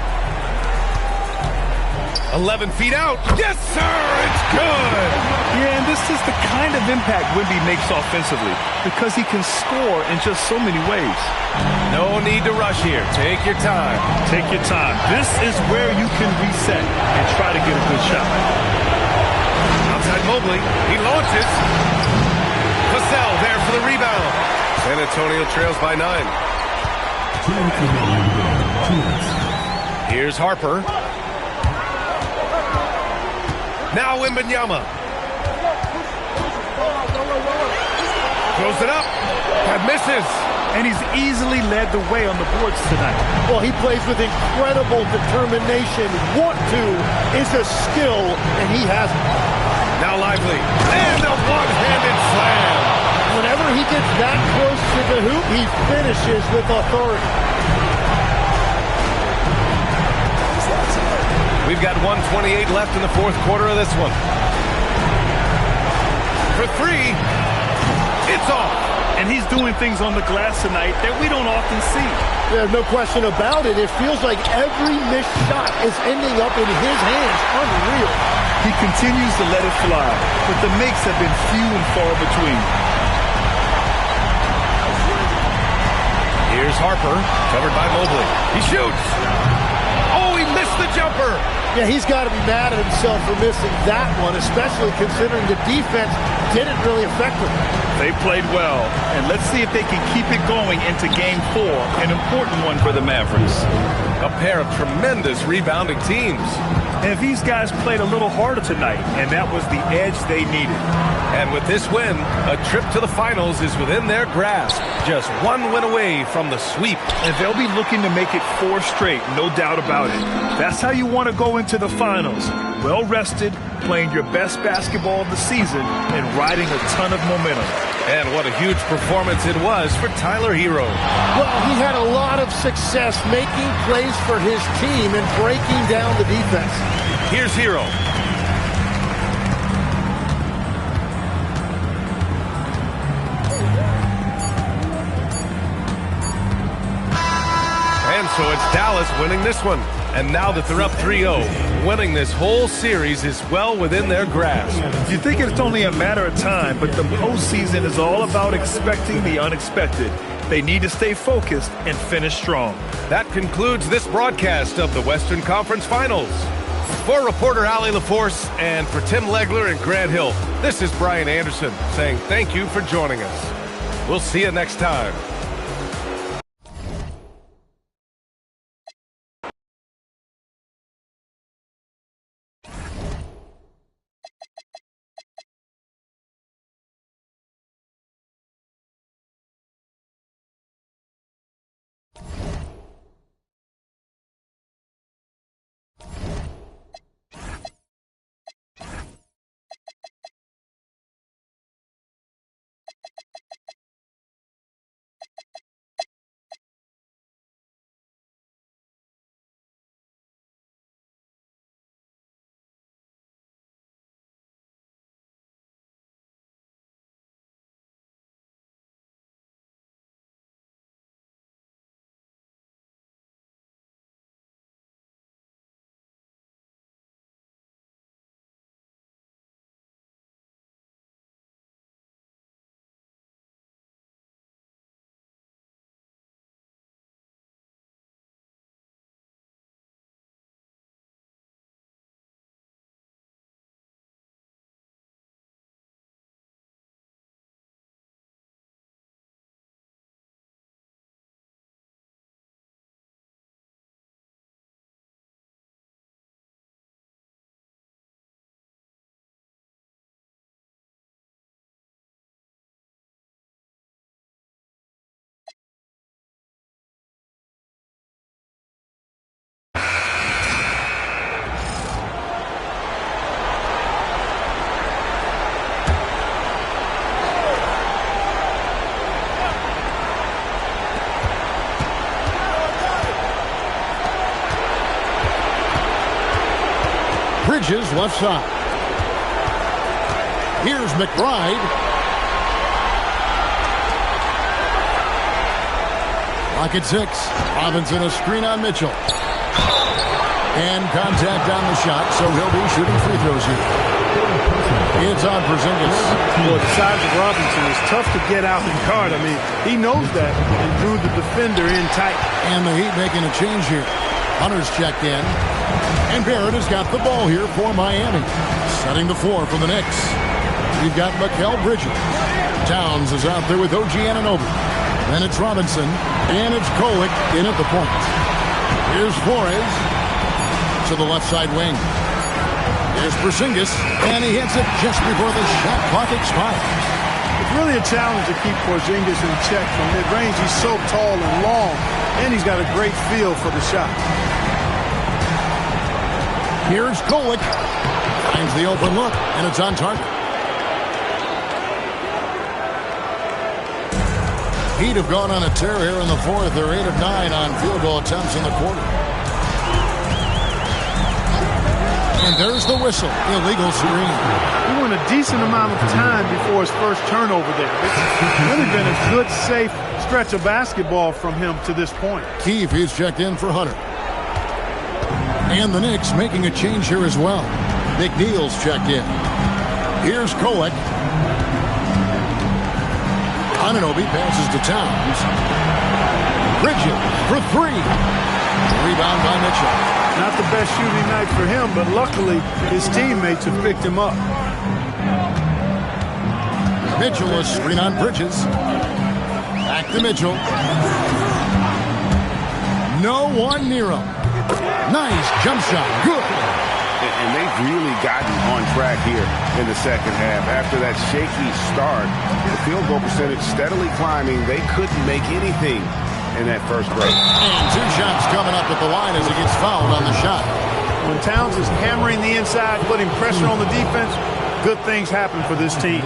Speaker 5: 11 feet out. Yes, sir! It's good!
Speaker 6: Yeah, and this is the kind of impact Wemby makes offensively because he can score in just so many ways.
Speaker 5: No need to rush here. Take your time.
Speaker 6: Take your time. This is where you can reset and try to get a good shot.
Speaker 5: Outside Mobley. He launches. Vassell there for the rebound. San Antonio trails by 9. Here's Harper. Now Wembanyama. Throws it up. That misses.
Speaker 6: And he's easily led the way on the boards tonight.
Speaker 10: Well, he plays with incredible determination. Want to is a skill, and he has it.
Speaker 5: Now Lively. And a one-handed slam.
Speaker 10: Whenever he gets that close to the hoop, he finishes with authority.
Speaker 5: We've got 1:28 left in the fourth quarter of this one. For three, it's off.
Speaker 6: And he's doing things on the glass tonight that we don't often see.
Speaker 10: There's no question about it. It feels like every missed shot is ending up in his hands. Unreal.
Speaker 6: He continues to let it fly, but the makes have been few and far between.
Speaker 5: Here's Harper, covered by Mobley. He shoots. Oh, he missed the jumper.
Speaker 10: Yeah, he's got to be mad at himself for missing that one, especially considering the defense didn't really affect him.
Speaker 6: They played well, and let's see if they can keep it going into Game 4, an important one for the Mavericks.
Speaker 5: A pair of tremendous rebounding teams.
Speaker 6: And these guys played a little harder tonight, and that was the edge they needed.
Speaker 5: And with this win, a trip to the finals is within their grasp. Just one win away from the sweep.
Speaker 6: And they'll be looking to make it 4 straight, no doubt about it. That's how you want to go into the finals. Well rested, playing your best basketball of the season, and riding a ton of momentum.
Speaker 5: And what a huge performance it was for Tyler Hero.
Speaker 10: Well, he had a lot of success making plays for his team and breaking down the defense.
Speaker 5: Here's Hero. And so it's Dallas winning this one. And now that they're up 3-0, winning this whole series is well within their grasp.
Speaker 6: You think it's only a matter of time, but the postseason is all about expecting the unexpected. They need to stay focused and finish strong.
Speaker 5: That concludes this broadcast of the Western Conference Finals. For reporter Allie LaForce and for Tim Legler and Grant Hill, this is Brian Anderson saying thank you for joining us. We'll see you next time.
Speaker 1: Bridges left side. Here's McBride. Rocket 6. Robinson a screen on Mitchell. And contact on the shot, so he'll be shooting free throws here. It's on Porzingis.
Speaker 2: Well, the size of Robinson is tough to get out and guard. I mean, he knows that and drew the defender in tight.
Speaker 1: And the Heat making a change here. Hunter's checked in. And Barrett has got the ball here for Miami. Setting the floor for the Knicks. We've got Mikal Bridges. Towns is out there with OG Anunoby. Then it's Robinson. And it's Kolek in at the point. Here's Flores to the left side wing. Here's Porzingis. And he hits it just before the shot clock expires.
Speaker 2: It's really a challenge to keep Porzingis in check from mid-range. He's so tall and long. And he's got a great feel for the shot.
Speaker 1: Here's Kolek. Finds the open look, and it's on target. Heat have gone on a tear here in the fourth. They're 8 of 9 on field goal attempts in the quarter. And there's the whistle. Illegal screen.
Speaker 2: He went a decent amount of time before his first turnover there. It's really been a good, safe stretch of basketball from him to this point.
Speaker 1: Keefe is checked in for Hunter. And the Knicks making a change here as well. McNeil's checked in. Here's Kolek. Anunoby passes to Towns. Bridges for three. Rebound by Mitchell.
Speaker 2: Not the best shooting night for him, but luckily his teammates have picked him up.
Speaker 1: Mitchell a screen on Bridges. Back to Mitchell. No one near him. Nice jump shot. Good.
Speaker 3: And they've really gotten on track here in the second half. After that shaky start, the field goal percentage steadily climbing. They couldn't make anything in that first break.
Speaker 1: And two shots coming up at the line as he gets fouled on the shot.
Speaker 2: When Towns is hammering the inside, putting pressure on the defense, good things happen for this team.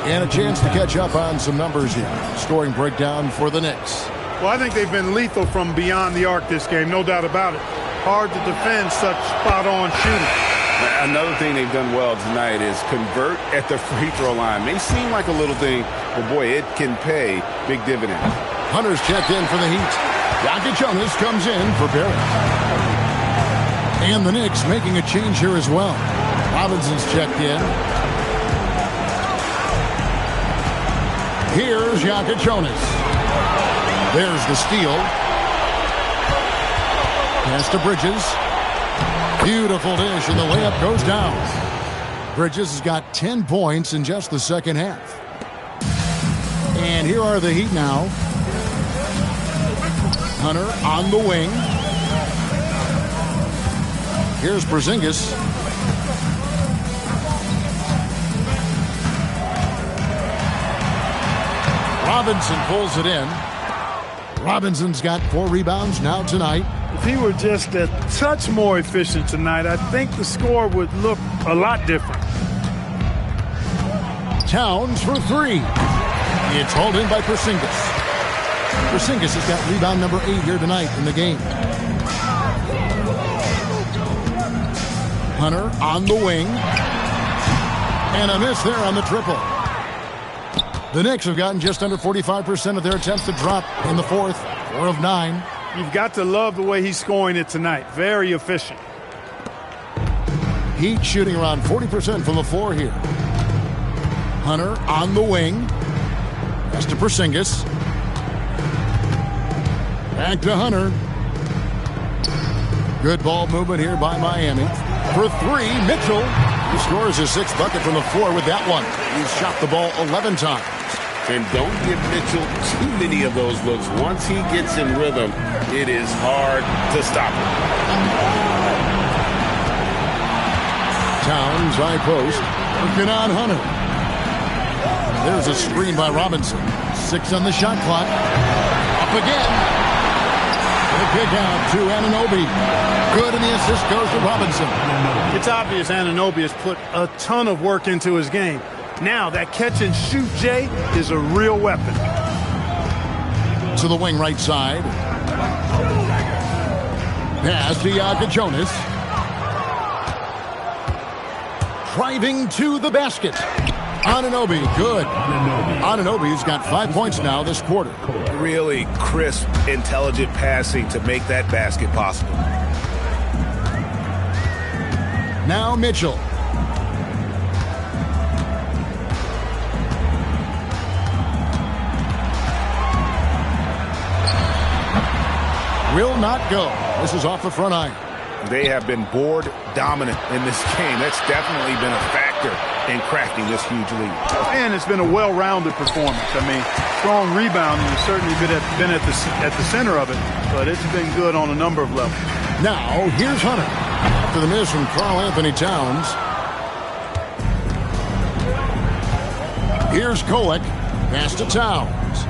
Speaker 1: And a chance to catch up on some numbers here. Scoring breakdown for the Knicks.
Speaker 2: Well, I think they've been lethal from beyond the arc this game, no doubt about it. Hard to defend such spot-on shooting.
Speaker 3: Another thing they've done well tonight is convert at the free throw line. May seem like a little thing, but boy, it can pay big dividends.
Speaker 1: Hunter's checked in for the Heat. Jonas comes in for Barrett. And the Knicks making a change here as well. Robinson's checked in. Here's Jonas. There's the steal. Pass to Bridges. Beautiful dish, and the layup goes down. Bridges has got 10 points in just the second half. And here are the Heat now. Hunter on the wing. Here's Porzingis. Robinson pulls it in. Robinson's got 4 rebounds now tonight.
Speaker 2: If he were just a touch more efficient tonight, I think the score would look a lot different.
Speaker 1: Towns for 3. It's hauled in by Porzingis. Porzingis has got rebound number 8 here tonight in the game. Hunter on the wing. And a miss there on the triple. The Knicks have gotten just under 45% of their attempts to drop in the fourth. 4 of 9.
Speaker 2: You've got to love the way he's scoring it tonight. Very efficient.
Speaker 1: Heat shooting around 40% from the floor here. Hunter on the wing. Pass to Porzingis. Back to Hunter. Good ball movement here by Miami. For 3, Mitchell. He scores his 6th bucket from the floor with that one. He's shot the ball 11 times.
Speaker 3: And don't give Mitchell too many of those looks. Once he gets in rhythm, it is hard to stop him.
Speaker 1: Towns high post. Working on Hunter. There's a screen by Robinson. 6 on the shot clock. Up again. The kick out to Anunoby. Good, and the assist goes to Robinson.
Speaker 2: It's obvious Anunoby has put a ton of work into his game. Now that catch and shoot, Jay, is a real weapon.
Speaker 1: To the wing right side. Pass to Jonas. Driving to the basket. Anunoby, good. Anunoby's got 5 points now this quarter.
Speaker 5: Really crisp, intelligent passing to make that basket possible.
Speaker 1: Now Mitchell. Will not go. This is off the front iron.
Speaker 3: They have been board dominant in this game. That's definitely been a factor in cracking this huge lead.
Speaker 2: And it's been a well-rounded performance. I mean, strong rebounding has certainly been at the center of it, but it's been good on a number of levels.
Speaker 1: Now, here's Hunter. After the miss from Karl Anthony Towns. Here's Kolek. Pass to Towns.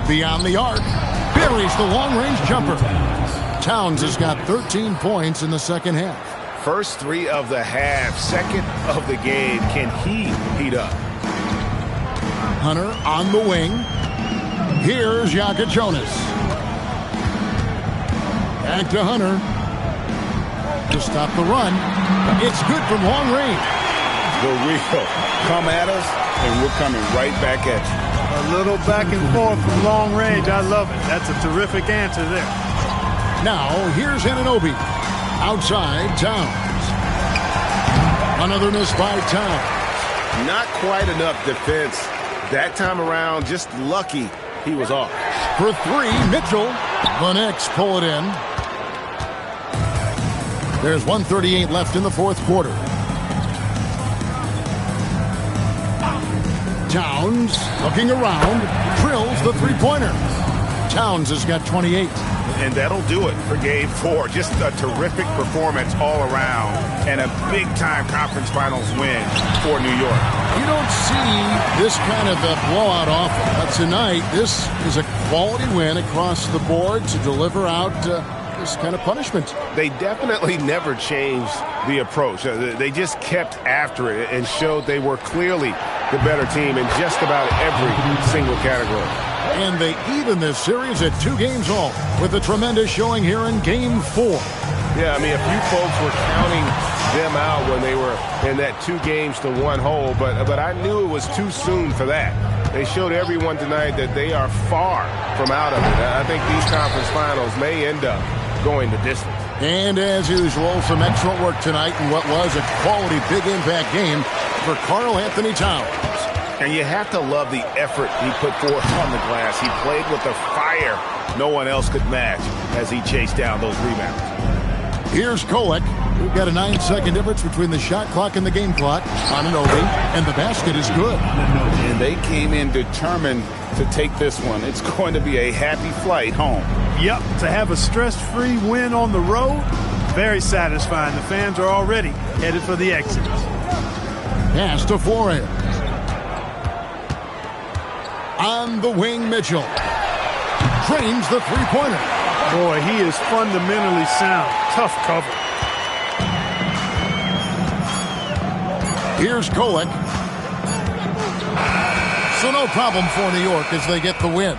Speaker 1: Beyond the arc. Buries the long-range jumper. Towns has got 13 points in the second half.
Speaker 3: First 3 of the half, second of the game. Can he heat up?
Speaker 1: Hunter on the wing. Here's Jonas. Back to Hunter. to stop the run. It's good from long range.
Speaker 3: The real come at us, and we're coming right back at you.
Speaker 2: A little back and forth from long range. I love it. That's a terrific answer there.
Speaker 1: Now, here's Anunoby. Outside, Towns. Another miss by Towns.
Speaker 3: Not quite enough defense. That time around, just lucky he was off.
Speaker 1: For three, Mitchell. The Knicks pull it in. There's 1:38 left in the fourth quarter. Towns looking around, drills the three-pointer. Towns has got 28.
Speaker 3: And that'll do it for Game 4. Just a terrific performance all around and a big-time conference finals win for New York.
Speaker 1: You don't see this kind of a blowout often. But tonight, this is a quality win across the board to deliver out this kind of punishment.
Speaker 3: They definitely never changed the approach. They just kept after it and showed they were clearly the better team in just about every single category.
Speaker 1: And they even this series at 2 games all with a tremendous showing here in Game 4.
Speaker 3: Yeah, I mean, a few folks were counting them out when they were in that 2-1 hole, but I knew it was too soon for that. They showed everyone tonight that they are far from out of it. I think these conference finals may end up going the distance.
Speaker 1: And as usual, some excellent work tonight in what was a quality big impact game for Karl Anthony Towns.
Speaker 3: And you have to love the effort he put forth on the glass. He played with the fire no one else could match as he chased down those rebounds.
Speaker 1: Here's Kolek. We've got a 9-second difference between the shot clock and the game clock. Anunoby, and the basket is good.
Speaker 11: And they came in determined to take this one. It's going to be a happy flight home.
Speaker 2: Yep, to have a stress-free win on the road, very satisfying. The fans are already headed for the exit.
Speaker 1: Pass to Flores. On the wing, Mitchell. Drains the three-pointer.
Speaker 2: Boy, he is fundamentally sound. Tough cover.
Speaker 1: Here's Kolek. So no problem for New York as they get the win.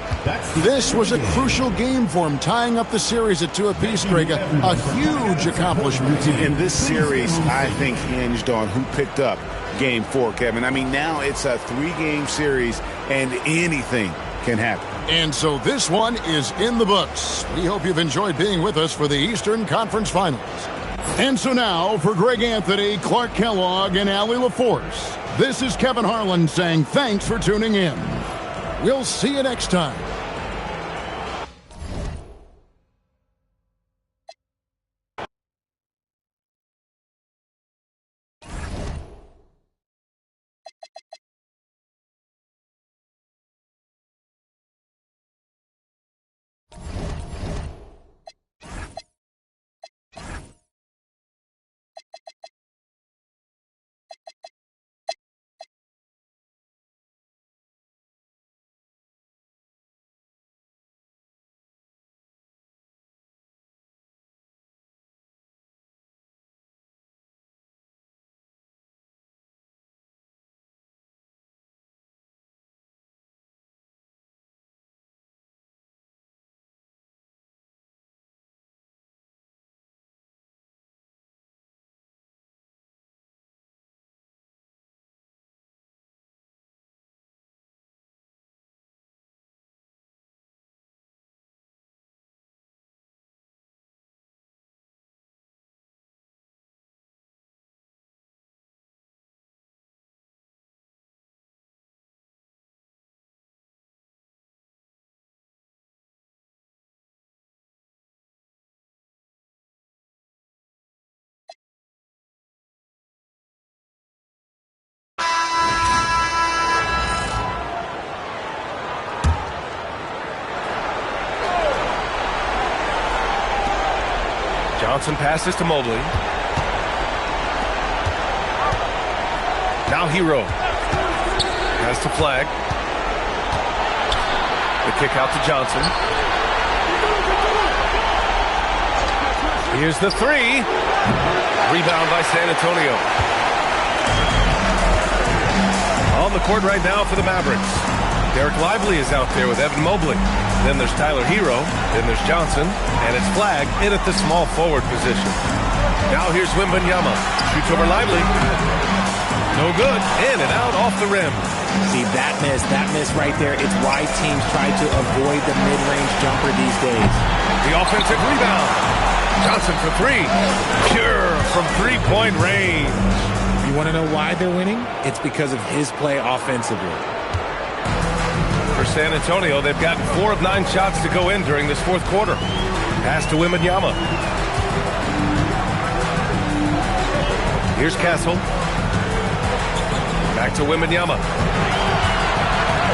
Speaker 1: This was a crucial game for him, tying up the series at 2 apiece, Greg. A huge accomplishment.
Speaker 11: In this series, I think, hinged on who picked up Game 4, Kevin. I mean, now it's a 3-game series, and anything can happen.
Speaker 1: And so this one is in the books. We hope you've enjoyed being with us for the Eastern Conference Finals. And so now, for Greg Anthony, Clark Kellogg, and Allie LaForce, this is Kevin Harlan saying thanks for tuning in. We'll see you next time.
Speaker 5: Johnson passes to Mobley. Now Hero has to flag. The kick out to Johnson. Here's the three. Rebound by San Antonio. On the court right now for the Mavericks. Derek Lively is out there with Evan Mobley. Then there's Tyler Hero. Then there's Johnson. And it's flagged in at the small forward position. Now here's Wembanyama. Shoots over Lively. No good. In and out off the rim.
Speaker 12: See, that miss right there, it's why teams try to avoid the mid-range jumper these days.
Speaker 5: The offensive rebound. Johnson for three. Pure from three-point range.
Speaker 12: You want to know why they're winning? It's because of his play offensively.
Speaker 5: For San Antonio, they've gotten 4 of 9 shots to go in during this fourth quarter. Pass to Wembanyama. Here's Castle. Back to Wembanyama.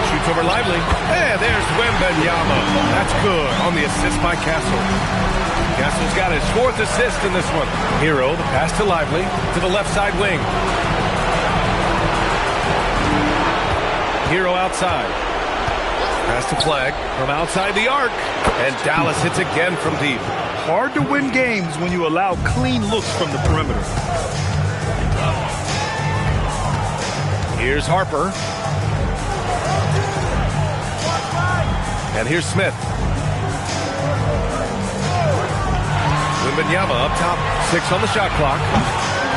Speaker 5: Shoots over Lively. And there's Wembanyama. That's good on the assist by Castle. Castle's got his 4th assist in this one. Hero, the pass to Lively, to the left side wing. Hero outside. Pass to Flag from outside the arc. And Dallas hits again from deep.
Speaker 6: Hard to win games when you allow clean looks from the perimeter.
Speaker 5: Here's Harper. And here's Smith. Wembanyama up top. 6 on the shot clock.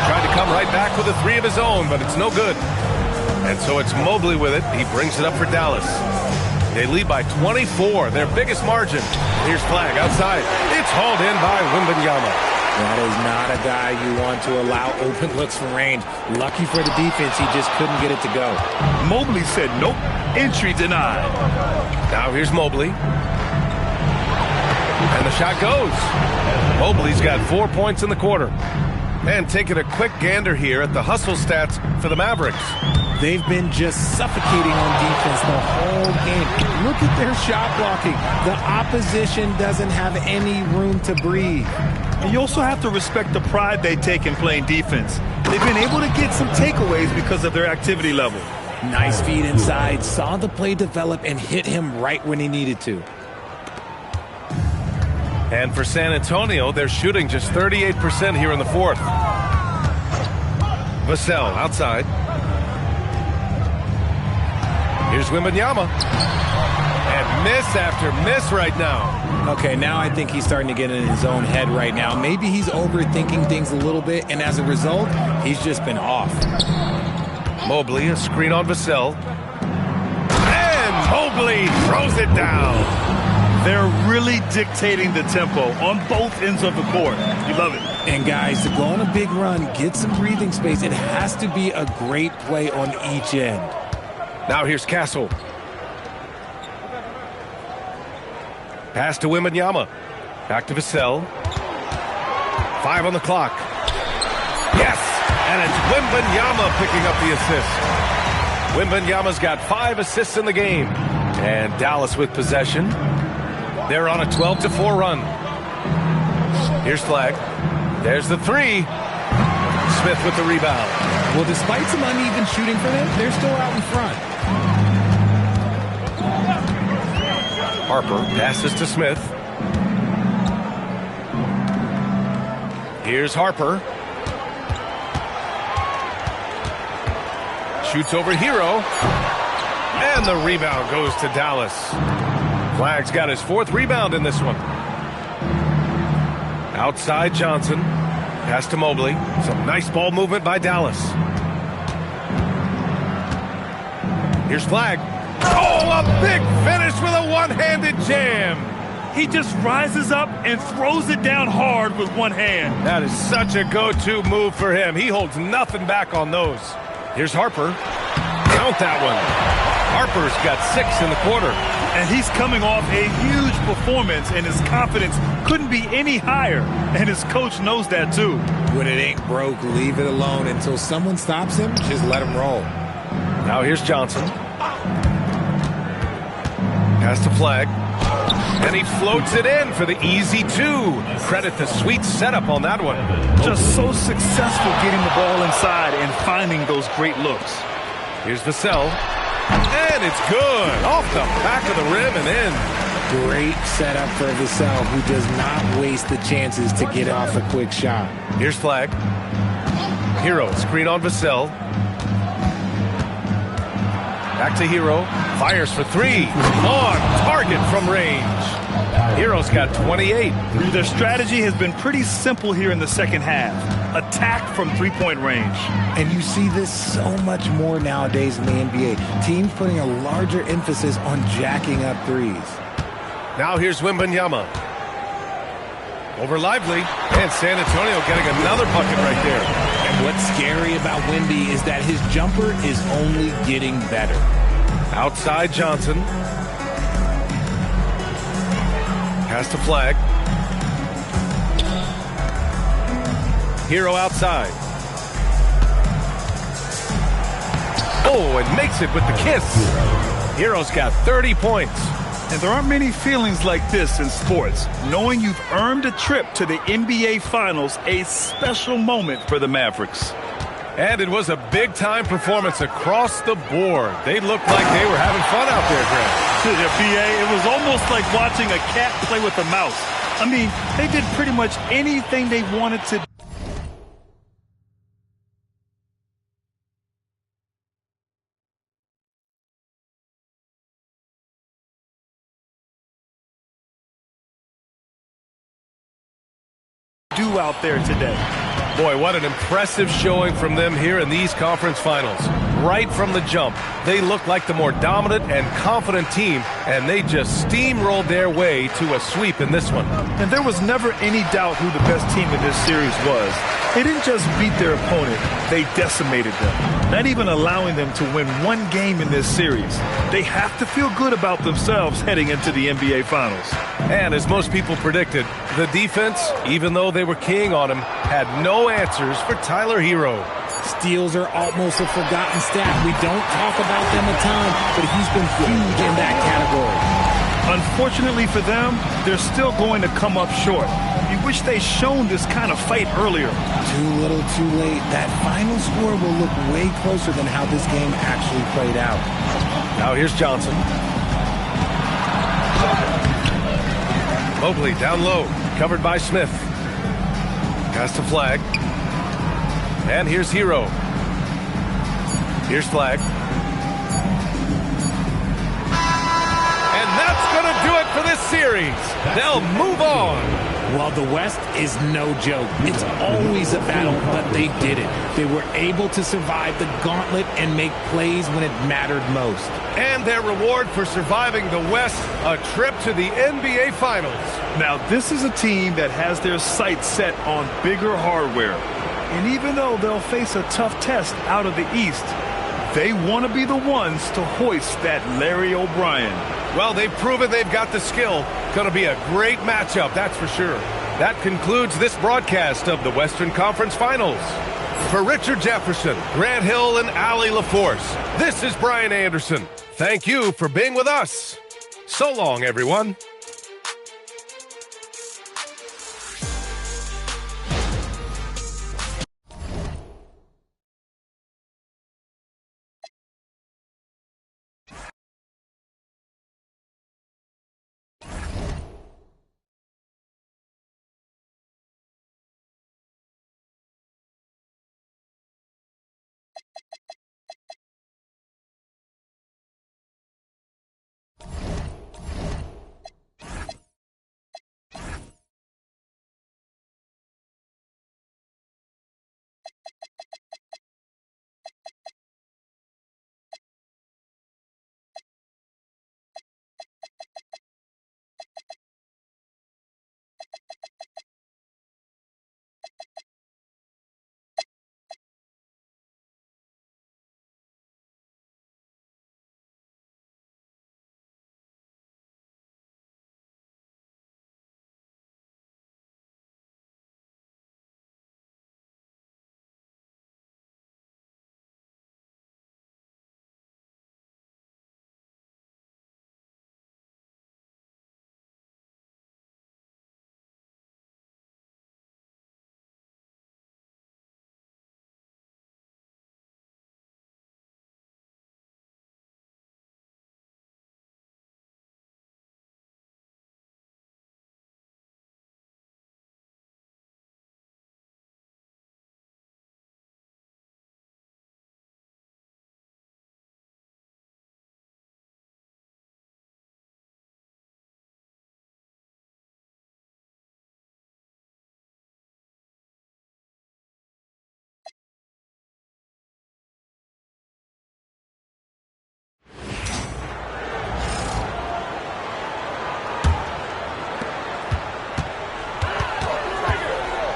Speaker 5: Tried to come right back with a 3 of his own, but it's no good. And so it's Mobley with it. He brings it up for Dallas. They lead by 24, their biggest margin. Here's Flag outside. It's hauled in by Wembanyama.
Speaker 12: That is not a guy you want to allow open looks from range. Lucky for the defense, he just couldn't get it to go.
Speaker 6: Mobley said nope. Entry denied.
Speaker 5: Now here's Mobley. And the shot goes. Mobley's got 4 points in the quarter. And taking a quick gander here at the hustle stats for the Mavericks.
Speaker 12: They've been just suffocating on defense the whole game. Look at their shot blocking. The opposition doesn't have any room to breathe.
Speaker 6: And you also have to respect the pride they take in playing defense. They've been able to get some takeaways because of their activity level.
Speaker 12: Nice feed inside, saw the play develop and hit him right when he needed to.
Speaker 5: And for San Antonio, they're shooting just 38% here in the fourth. Vassell outside. Here's Wembanyama. And miss after miss right now.
Speaker 12: Okay, now I think he's starting to get in his own head right now. Maybe he's overthinking things a little bit, and as a result, he's just been off.
Speaker 5: Mobley, a screen on Vassell. And Mobley throws it down.
Speaker 6: They're really dictating the tempo on both ends of the court. You love it.
Speaker 12: And guys, to go on a big run, get some breathing space, it has to be a great play on each end.
Speaker 5: Now here's Castle. Pass to Wembanyama. Back to Vassell. 5 on the clock. Yes! And it's Wembanyama picking up the assist. Wembanyama's got 5 assists in the game. And Dallas with possession. They're on a 12-4 run. Here's Flag. There's the 3. Smith with the rebound.
Speaker 12: Well, despite some uneven shooting for them, they're still out in front.
Speaker 5: Harper passes to Smith. Here's Harper. Shoots over Hero. And the rebound goes to Dallas. Flag's got his 4th rebound in this one. Outside Johnson. Pass to Mobley. Some nice ball movement by Dallas. Here's Flag. Oh, a big finish with a one-handed jam.
Speaker 6: He just rises up and throws it down hard with one hand.
Speaker 5: That is such a go-to move for him. He holds nothing back on those. Here's Harper. Count that one. Harper's got 6 in the quarter.
Speaker 6: And he's coming off a huge performance, and his confidence couldn't be any higher. And his coach knows that, too.
Speaker 12: When it ain't broke, leave it alone. Until someone stops him, just let him roll.
Speaker 5: Now here's Johnson. Pass to Flag. And he floats it in for the easy 2. Credit the sweet setup on that one.
Speaker 6: Just so successful getting the ball inside and finding those great looks.
Speaker 5: Here's Vassell. And it's good. Off the back of the rim and in.
Speaker 12: Great setup for Vassell, who does not waste the chances to get off a quick shot.
Speaker 5: Here's Flag. Hero, screen on Vassell. Back to Hero. Fires for 3. On target from range. Hero's got 28.
Speaker 6: Their strategy has been pretty simple here in the second half. Attack from three-point range.
Speaker 12: And you see this so much more nowadays in the NBA. Teams putting a larger emphasis on jacking up threes.
Speaker 5: Now here's Wembanyama. Over Lively. And San Antonio getting another bucket right there.
Speaker 12: And what's scary about Wemby is that his jumper is only getting better.
Speaker 5: Outside Johnson. Pass to Flag. Hero outside. Oh, and makes it with the kiss. Hero's got 30 points.
Speaker 6: And there aren't many feelings like this in sports. Knowing you've earned a trip to the NBA Finals, a special moment for the Mavericks.
Speaker 5: And it was a big-time performance across the board. They looked like they were having fun out there, Greg.
Speaker 6: It was almost like watching a cat play with a mouse. I mean, they did pretty much anything they wanted to do out there today.
Speaker 5: Boy, what an impressive showing from them here in these conference finals. Right from the jump, they looked like the more dominant and confident team, and they just steamrolled their way to a sweep in this one.
Speaker 6: And there was never any doubt who the best team in this series was. They didn't just beat their opponent, they decimated them, not even allowing them to win one game in this series. They have to feel good about themselves heading into the NBA Finals.
Speaker 5: And as most people predicted, the defense, even though they were keying on him, had no answers for Tyler Hero.
Speaker 12: Steals are almost a forgotten stat. We don't talk about them a ton, but he's been huge in that category.
Speaker 6: Unfortunately for them, they're still going to come up short. You wish they'd shown this kind of fight earlier.
Speaker 12: Too little, too late. That final score will look way closer than how this game actually played out.
Speaker 5: Now here's Johnson. Mobley down low, covered by Smith. Pass to Flag. And here's Hero. Here's Flag. And that's going to do it for this series. They'll move on.
Speaker 12: Well, the West is no joke. It's always a battle, but they did it. They were able to survive the gauntlet and make plays when it mattered most.
Speaker 5: And their reward for surviving the West, a trip to the NBA Finals.
Speaker 6: Now, this is a team that has their sights set on bigger hardware. And even though they'll face a tough test out of the East, they want to be the ones to hoist that Larry O'Brien.
Speaker 5: Well, they've proven they've got the skill. Going to be a great matchup, that's for sure. That concludes this broadcast of the Western Conference Finals. For Richard Jefferson, Grant Hill, and Allie LaForce, this is Brian Anderson. Thank you for being with us. So long, everyone.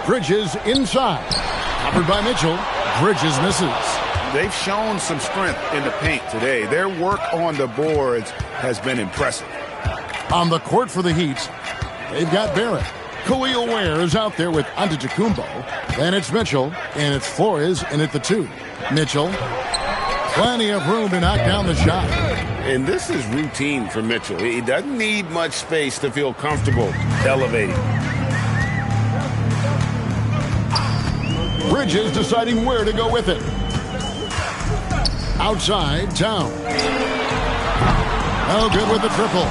Speaker 1: Bridges inside. Covered by Mitchell. Bridges misses.
Speaker 11: They've shown some strength in the paint today. Their work on the boards has been impressive.
Speaker 1: On the court for the Heat, they've got Barrett. Khalil Ware is out there with Antetokounmpo. Then it's Mitchell, and it's Flores in at the 2. Mitchell, plenty of room to knock down the shot.
Speaker 11: And this is routine for Mitchell. He doesn't need much space to feel comfortable elevating.
Speaker 1: Bridges deciding where to go with it. Outside, Towns. No good with the triple.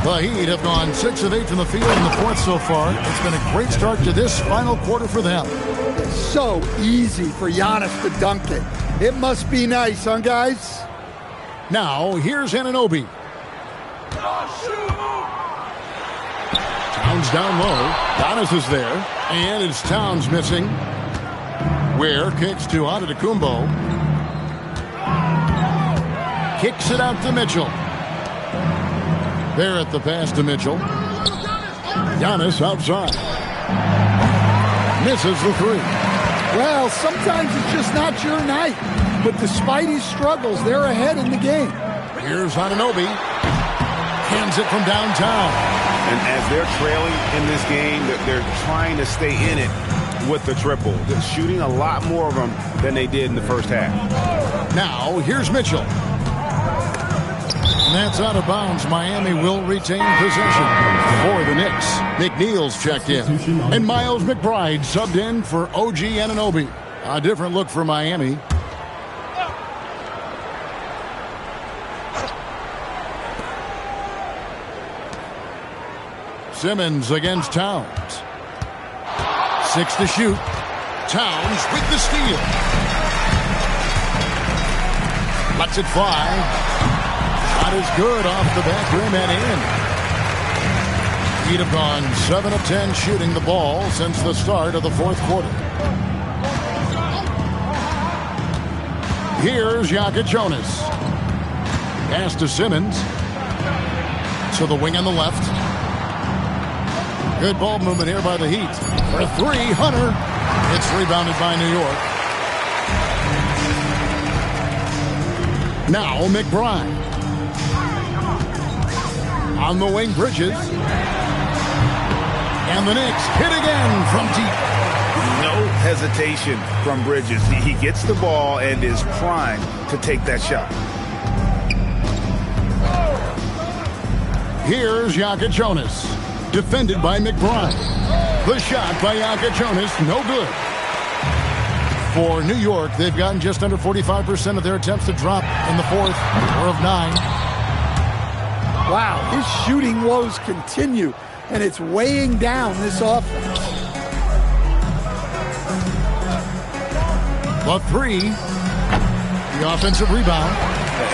Speaker 1: The Heat have gone 6 of 8 from the field in the fourth so far. It's been a great start to this final quarter for them.
Speaker 7: So easy for Giannis to dunk it. It must be nice, huh, guys?
Speaker 1: Now, here's Anunoby. Towns down low. Giannis is there. And it's Towns missing. Ware kicks to Antetokounmpo. Kicks it out to Mitchell. There at the pass to Mitchell. Giannis outside. Misses the 3.
Speaker 7: Well, sometimes it's just not your night. But despite his struggles, they're ahead in the game.
Speaker 1: Here's Anunoby. Hands it from downtown.
Speaker 11: And as they're trailing in this game, they're trying to stay in it with the triple. They're shooting a lot more of them than they did in the first half.
Speaker 1: Now, here's Mitchell. And that's out of bounds. Miami will retain possession for the Knicks. McNeil's checked in. And Miles McBride subbed in for OG Anunoby. A different look for Miami. Simmons against Towns. 6 to shoot. Towns with the steal. Lets it fly. Shot is good off the back rim and in. Heat have gone 7 of 10 shooting the ball since the start of the fourth quarter. Here's Jonas. Pass to Simmons. To the wing on the left. Good ball movement here by the Heat. For 3, Hunter. It's rebounded by New York. Now McBride. On the wing, Bridges. And the Knicks hit again from deep.
Speaker 11: No hesitation from Bridges. He gets the ball and is primed to take that shot.
Speaker 1: Here's Jonas. Defended by McBride. The shot by Jonas, no good. For New York, they've gotten just under 45% of their attempts to drop in the fourth, 4 of 9.
Speaker 7: Wow, his shooting woes continue, and it's weighing down this offense.
Speaker 1: The 3, the offensive rebound.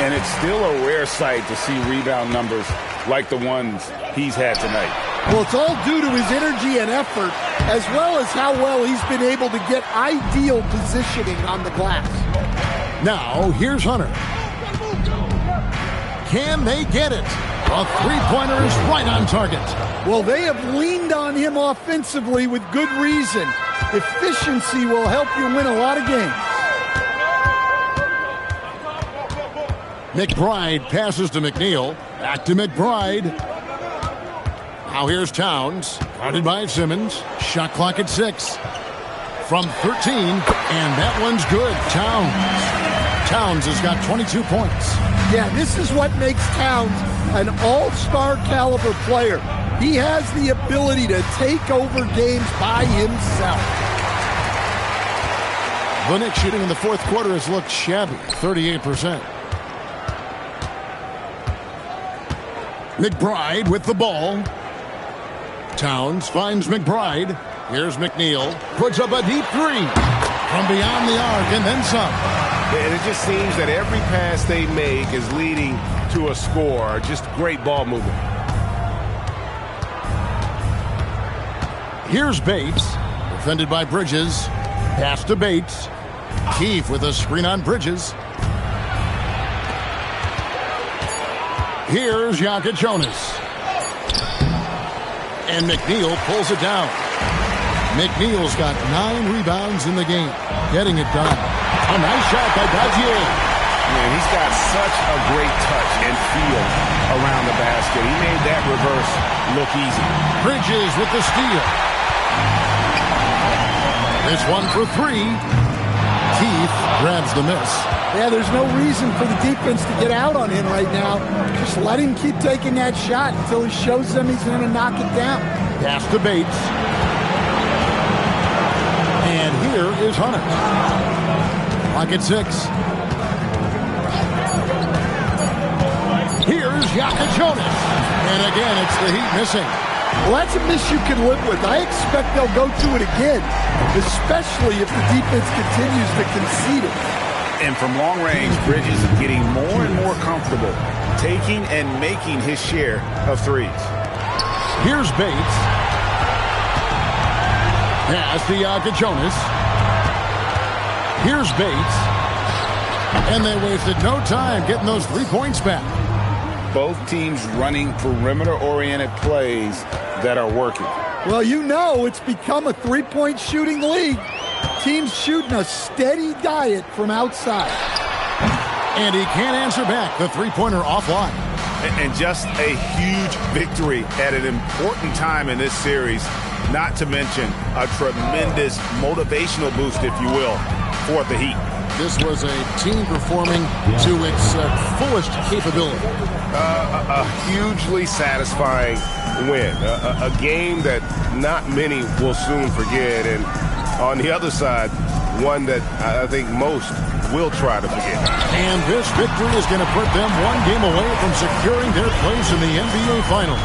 Speaker 11: And it's still a rare sight to see rebound numbers like the ones he's had tonight.
Speaker 7: Well, it's all due to his energy and effort, as well as how well he's been able to get ideal positioning on the glass.
Speaker 1: Now, here's Hunter. Can they get it? A three-pointer is right on target.
Speaker 7: Well, they have leaned on him offensively with good reason. Efficiency will help you win a lot of games.
Speaker 1: McBride passes to McNeil. Back to McBride. Now here's Towns. Guarded by Simmons. Shot clock at 6. From 13. And that one's good. Towns has got 22 points.
Speaker 7: Yeah, this is what makes Towns an all-star caliber player. He has the ability to take over games by himself.
Speaker 1: The Knicks shooting in the fourth quarter has looked shabby. 38%. McBride with the ball. Towns finds McBride. Here's McNeil. Puts up a deep 3 from beyond the arc and then some.
Speaker 3: And it just seems that every pass they make is leading to a score. Just great ball movement.
Speaker 1: Here's Bates. Defended by Bridges. Pass to Bates. Keefe with a screen on Bridges. Here's Jonas. And McNeil pulls it down. McNeil's got 9 rebounds in the game, getting it done. A nice shot by Gazier.
Speaker 11: Man, he's got such a great touch and feel around the basket. He made that reverse look easy.
Speaker 1: Bridges with the steal. This one for 3. Keith grabs the miss.
Speaker 7: Yeah, there's no reason for the defense to get out on him right now. Just let him keep taking that shot until he shows them he's going to knock it down.
Speaker 1: Pass to Bates. And here is Hunter. Clock at 6. Here's Yaka Jonas. And again, it's the Heat missing.
Speaker 7: Well, that's a miss you can live with. I expect they'll go to it again, especially if the defense continues to concede it.
Speaker 11: And from long range, Bridges is getting more and more comfortable taking and making his share of threes.
Speaker 1: Here's Bates. Pass to Yaka Jonas. Here's Bates. And they wasted no time getting those 3 points back.
Speaker 11: Both teams running perimeter-oriented plays that are working.
Speaker 7: Well, you know it's become a 3-point shooting league. Teams shooting a steady diet from outside.
Speaker 1: And he can't answer back. The 3-pointer offline.
Speaker 11: And just a huge victory at an important time in this series. Not to mention a tremendous motivational boost, if you will, for the Heat.
Speaker 1: This was a team performing to its fullest capability.
Speaker 3: A hugely satisfying win. A game that not many will soon forget. And on the other side, one that I think most will try to forget.
Speaker 1: And this victory is going to put them 1 game away from securing their place in the NBA Finals.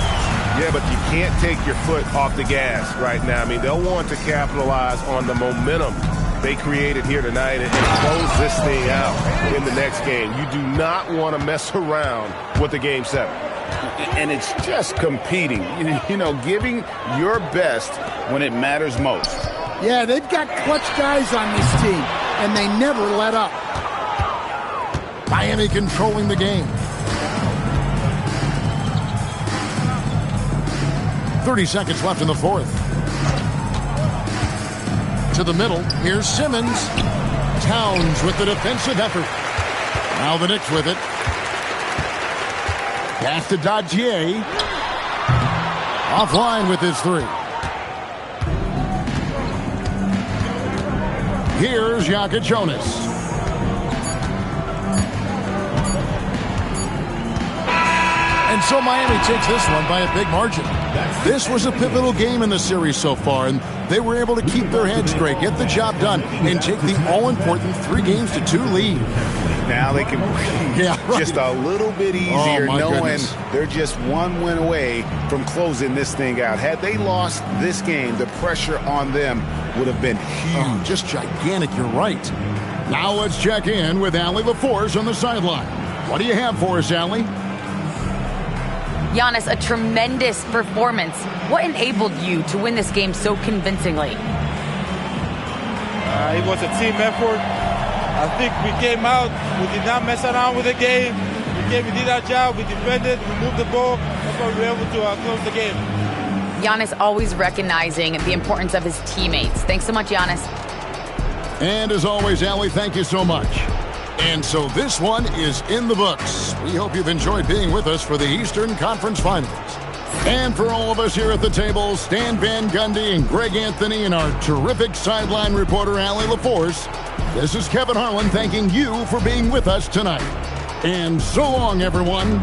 Speaker 3: Yeah, but you can't take your foot off the gas right now. I mean, they'll want to capitalize on the momentum they created here tonight and close this thing out in the next game. You do not want to mess around with the Game 7.
Speaker 11: And it's just competing, you know, giving your best when it matters most.
Speaker 7: Yeah, they've got clutch guys on this team, and they never let up.
Speaker 1: Miami controlling the game. 30 seconds left in the 4th. To the middle, here's Simmons. Towns with the defensive effort. Now the Knicks with it. Pass to Dajier. Offline with his 3. Here's Yaka Jonas. And so Miami takes this one by a big margin. This was a pivotal game in the series so far, and they were able to keep their heads straight, get the job done, and take the all-important 3-2 lead.
Speaker 11: Now they can breathe just a little bit easier, knowing
Speaker 1: goodness.
Speaker 11: they're just 1 win away from closing this thing out. Had they lost this game, the pressure on them would have been huge.
Speaker 1: Just gigantic, you're right. Now let's check in with yr4 on the sideline. What do you have for us, Allie?
Speaker 4: Giannis, a tremendous performance. What enabled you to win this game so convincingly?
Speaker 9: It was a team effort. I think we came out, we did not mess around with the game. We did our job, we defended, we moved the ball. That's why we were able to close the game.
Speaker 4: Giannis always recognizing the importance of his teammates. Thanks so much, Giannis.
Speaker 1: And as always, Allie, thank you so much. And so this one is in the books. We hope you've enjoyed being with us for the Eastern Conference Finals. And for all of us here at the table, Stan Van Gundy and Greg Anthony and our terrific sideline reporter, Allie LaForce, this is Kevin Harlan thanking you for being with us tonight. And so long, everyone.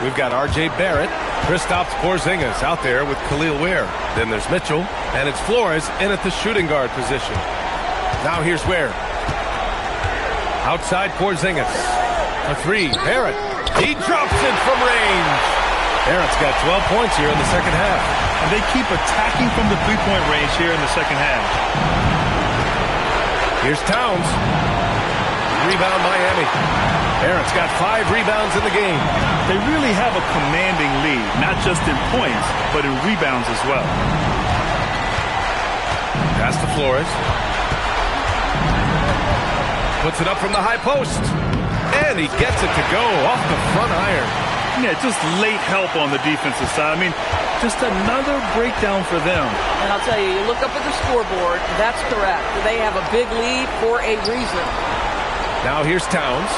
Speaker 5: We've got R.J. Barrett, Kristaps Porzingis out there with Khalil Ware. Then there's Mitchell, and it's Flores in at the shooting guard position. Now here's Ware. Outside Porzingis. A three. Barrett. He drops it from range. Barrett's got 12 points here in the second half.
Speaker 6: And they keep attacking from the three-point range here in the second half.
Speaker 5: Here's Towns. Rebound Miami. Barrett's got 5 rebounds in the game.
Speaker 6: They really have a commanding lead, not just in points, but in rebounds as well.
Speaker 5: Pass to Flores. Puts it up from the high post. And he gets it to go off the front iron.
Speaker 6: Yeah, just late help on the defensive side. I mean, just another breakdown for them.
Speaker 8: And I'll tell you, you look up at the scoreboard, that's correct. They have a big lead for a reason.
Speaker 5: Now here's Towns.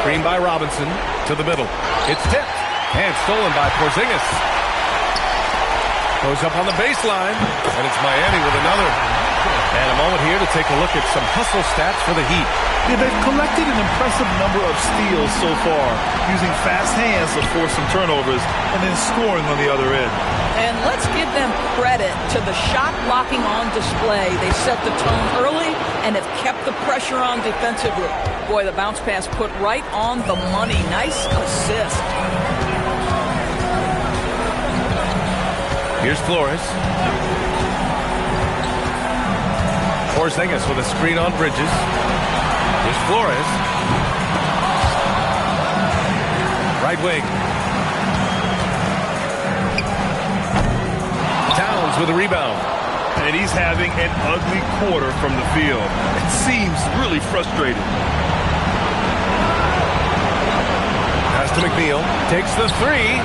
Speaker 5: Screen by Robinson to the middle. It's tipped and stolen by Porzingis. Goes up on the baseline, and it's Miami with another. And a moment here to take a look at some hustle stats for the Heat.
Speaker 6: Yeah, they've collected an impressive number of steals so far, using fast hands to force some turnovers and then scoring on the other end.
Speaker 8: And let's give them credit to the shot blocking on display. They set the tone early and have kept the pressure on defensively. Boy, the bounce pass put right on the money. Nice assist.
Speaker 5: Here's Flores. Porzingis with a screen on Bridges. Here's Flores. Right wing. Towns with a rebound.
Speaker 6: And he's having an ugly quarter from the field. It seems really frustrating.
Speaker 5: Pass to McNeil. Takes the three.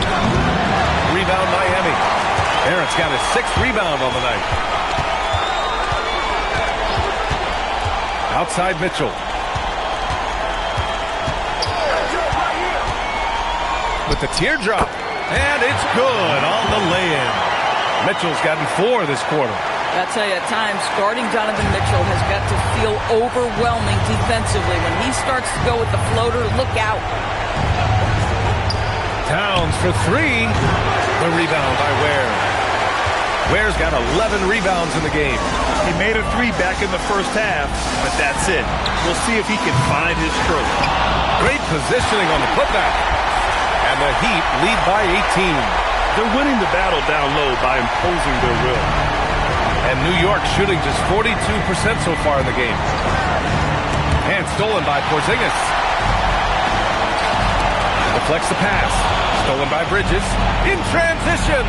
Speaker 5: Rebound Miami. Barrett's got his 6th rebound on the night. Outside Mitchell. With the teardrop. And it's good on the lay-in. Mitchell's gotten 4 this quarter.
Speaker 8: I tell you, at times, guarding Donovan Mitchell has got to feel overwhelming defensively. When he starts to go with the floater, look out.
Speaker 5: Towns for 3. The rebound by Ware. Ware's got 11 rebounds in the game.
Speaker 6: He made a 3 back in the first half, but that's it. We'll see if he can find his stroke.
Speaker 5: Great positioning on the putback. And the Heat lead by 18.
Speaker 6: They're winning the battle down low by imposing their will.
Speaker 5: And New York shooting just 42% so far in the game. And stolen by Porzingis. Deflects the pass. Stolen by Bridges. In transition.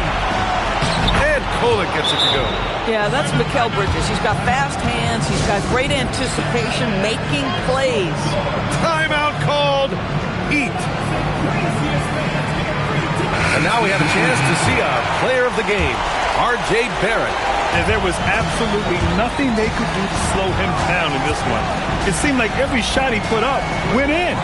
Speaker 5: And Kolek gets it to go.
Speaker 8: Yeah, that's Mikal Bridges. He's got fast hands. He's got great anticipation, making plays.
Speaker 5: Timeout called. Heat. And now we have a chance to see our player of the game, R.J. Barrett.
Speaker 6: And there was absolutely nothing they could do to slow him down in this one. It seemed like every shot he put up went in.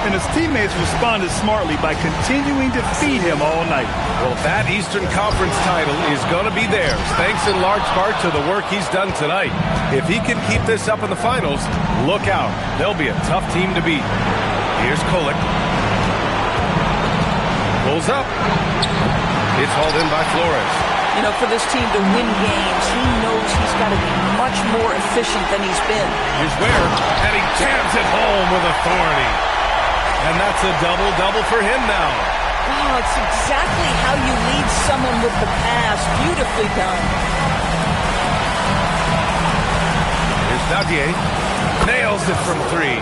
Speaker 6: And his teammates responded smartly by continuing to feed him all night.
Speaker 5: Well, that Eastern Conference title is going to be theirs, thanks in large part to the work he's done tonight. If he can keep this up in the finals, look out. They'll be a tough team to beat. Here's Kolek. Pulls up. It's hauled in by Flores.
Speaker 8: You know, for this team to win games, he knows he's got to be much more efficient than he's been.
Speaker 5: Here's Ware, and he jams it home with authority. And that's a double-double for him now.
Speaker 8: Wow, it's exactly how you lead someone with the pass. Beautifully done.
Speaker 5: Here's Dadier. Nails it from 3.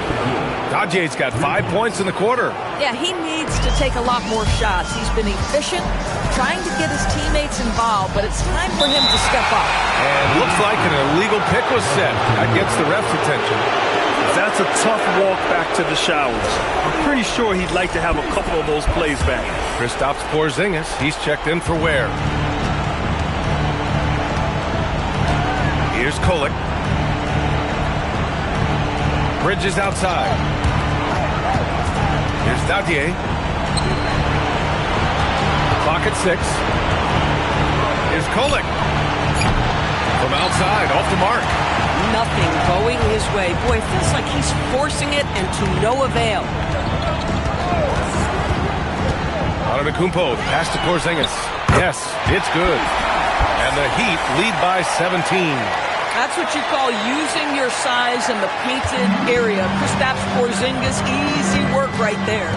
Speaker 5: Dajier's got 5 points in the quarter.
Speaker 8: Yeah, he needs to take a lot more shots. He's been efficient, trying to get his teammates involved, but it's time for him to step up.
Speaker 5: And looks like an illegal pick was set. That gets the ref's attention.
Speaker 6: That's a tough walk back to the showers. I'm pretty sure he'd like to have a couple of those plays back.
Speaker 5: Kristaps Porzingis, he's checked in for Ware. Here's Kolek. Bridges outside. Here's Dadier. Clock at 6. Here's Kolek. From outside, off the mark.
Speaker 8: nothing going his way. Boy, it feels like he's forcing it and to no avail.
Speaker 5: Antetokounmpo, the pass to Porzingis. Yes, it's good. And the Heat lead by 17.
Speaker 8: That's what you call using your size in the painted area. Kristaps Porzingis, easy work right there.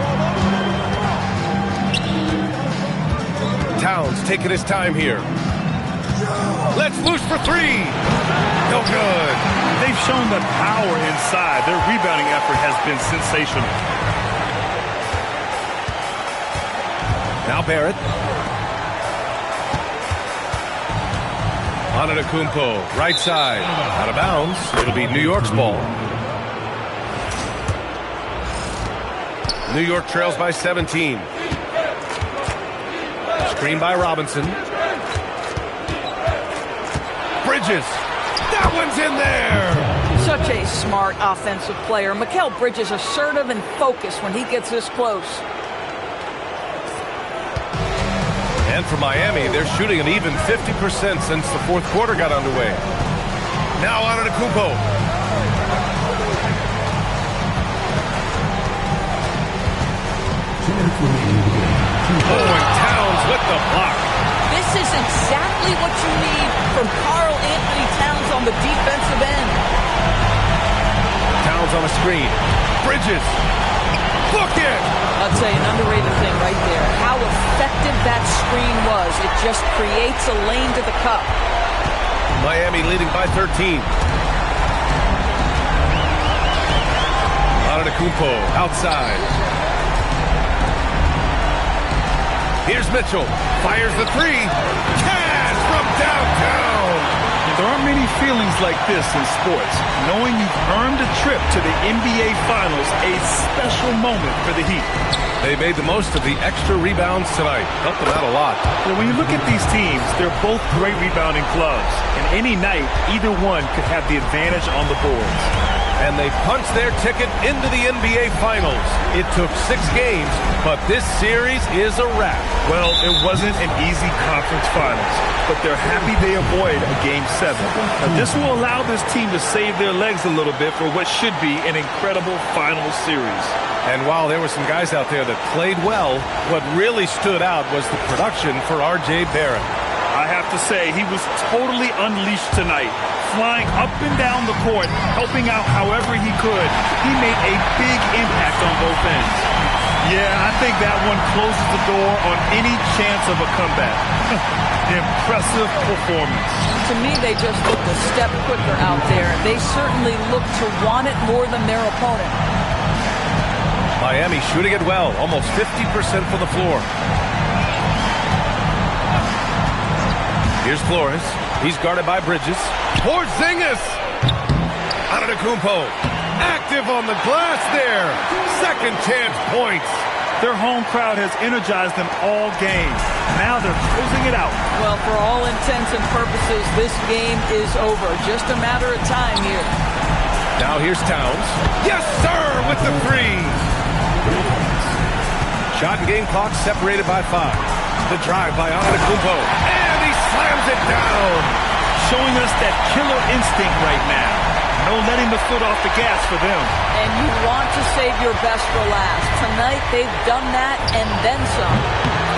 Speaker 5: Towns taking his time here. Let's loose for three. No good.
Speaker 6: They've shown the power inside. Their rebounding effort has been sensational.
Speaker 5: Now Barrett. Antetokounmpo, right side. Out of bounds. It'll be New York's ball. New York trails by 17. Screen by Robinson. Bridges. That one's in there.
Speaker 8: Such a smart offensive player. Mikal Bridges assertive and focused when he gets this close.
Speaker 5: And for Miami, they're shooting an even 50% since the fourth quarter got underway. Now Antetokounmpo. Oh, and Towns with the block.
Speaker 8: This is exactly what you need from Karl Anthony Towns on the defensive end.
Speaker 5: Towns on a screen. Bridges. Book it!
Speaker 8: I'd say an underrated thing right there. How effective that screen was. It just creates a lane to the cup.
Speaker 5: Miami leading by 13. Antetokounmpo outside. Here's Mitchell. Fires the three. Cash from downtown.
Speaker 6: There aren't many feelings like this in sports. Knowing you've earned a trip to the NBA Finals, a special moment for the Heat.
Speaker 5: They made the most of the extra rebounds tonight. Helped them out a lot.
Speaker 6: You know, when you look at these teams, they're both great rebounding clubs. And any night, either one could have the advantage on the boards.
Speaker 5: And they punched their ticket into the NBA Finals. It took 6 games, but this series is a wrap.
Speaker 6: Well, it wasn't an easy conference finals, but they're happy they avoided a Game 7. Now, this will allow this team to save their legs a little bit for what should be an incredible final series.
Speaker 5: And while there were some guys out there that played well, what really stood out was the production for R.J. Barrett.
Speaker 6: I have to say, he was totally unleashed tonight, flying up and down the court, helping out however he could. He made a big impact on both ends. Yeah, I think that one closes the door on any chance of a comeback. Impressive performance.
Speaker 8: To me, they just looked a step quicker out there. They certainly looked to want it more than their opponent.
Speaker 5: Miami shooting it well, almost 50% from the floor. Here's Flores. He's guarded by Bridges. Porzingis! Antetokounmpo. Active on the glass there. Second chance points.
Speaker 6: Their home crowd has energized them all game. Now they're closing it out.
Speaker 8: Well, for all intents and purposes, this game is over. Just a matter of time here.
Speaker 5: Now here's Towns. Yes, sir, with the three. Shot and game clock separated by 5. The drive by Antetokounmpo. And he slams it down.
Speaker 6: Showing us that killer instinct right now. No letting the foot off the gas for them.
Speaker 8: And you want to save your best for last. Tonight, they've done that and then some.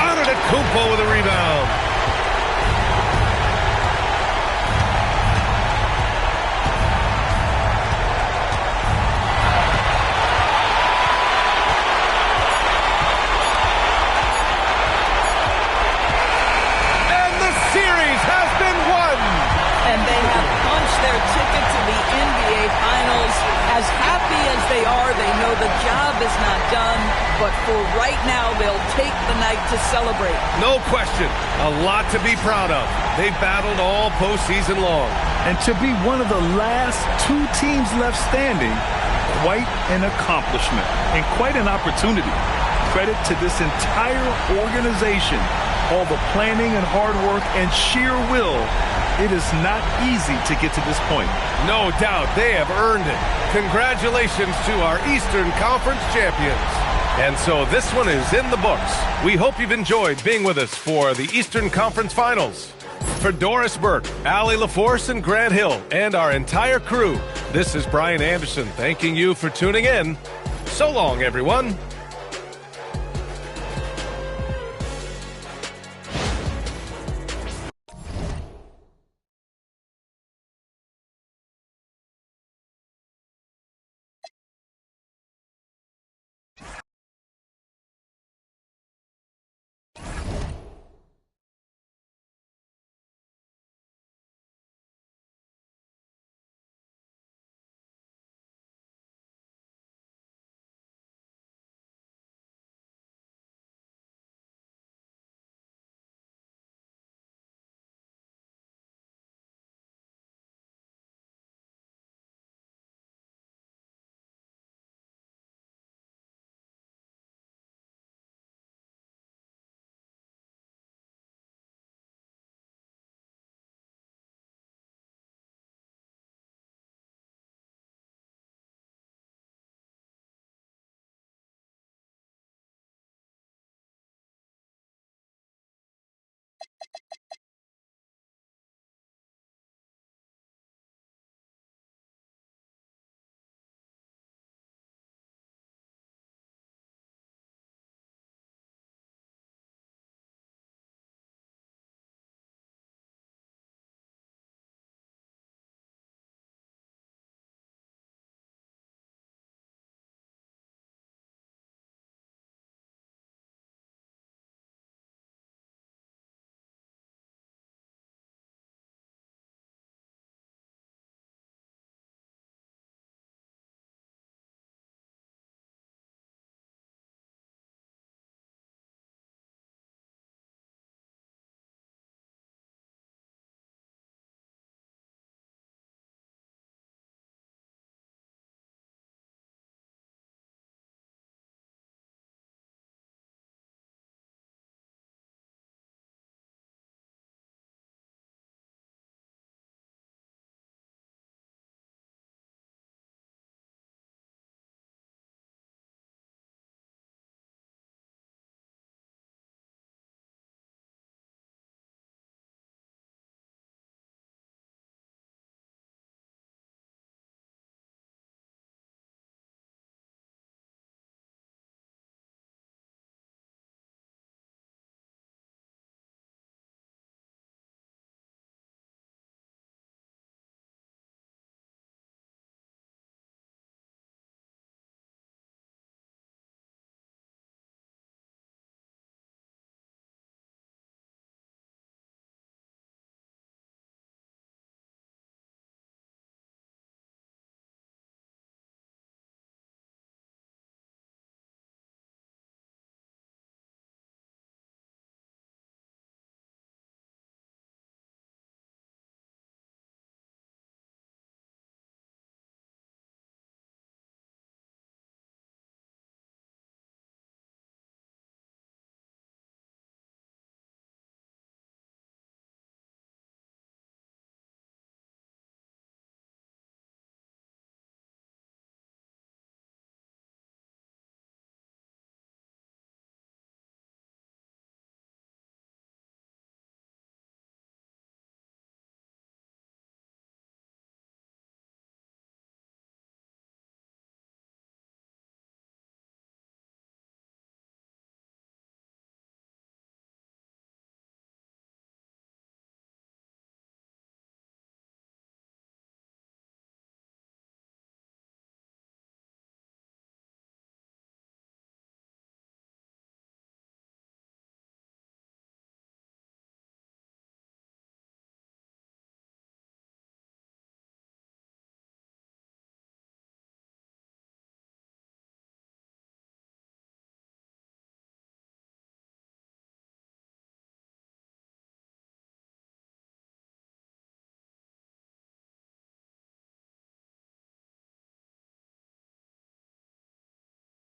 Speaker 5: Antetokounmpo with a rebound. And the series has been won.
Speaker 8: And they have punched their ticket to the NBA Finals. As happy as they are, they know the job is not done. But for right now, they'll take the night to celebrate.
Speaker 5: No question. A lot to be proud of. They battled all postseason long.
Speaker 6: And to be one of the last 2 teams left standing, quite an accomplishment and quite an opportunity. Credit to this entire organization. All the planning and hard work and sheer will. It is not easy to get to this point.
Speaker 5: No doubt they have earned it. Congratulations to our Eastern Conference champions. And so this one is in the books. We hope you've enjoyed being with us for the Eastern Conference Finals. For Doris Burke, Allie LaForce, and Grant Hill, and our entire crew, this is Brian Anderson thanking you for tuning in. So long, everyone.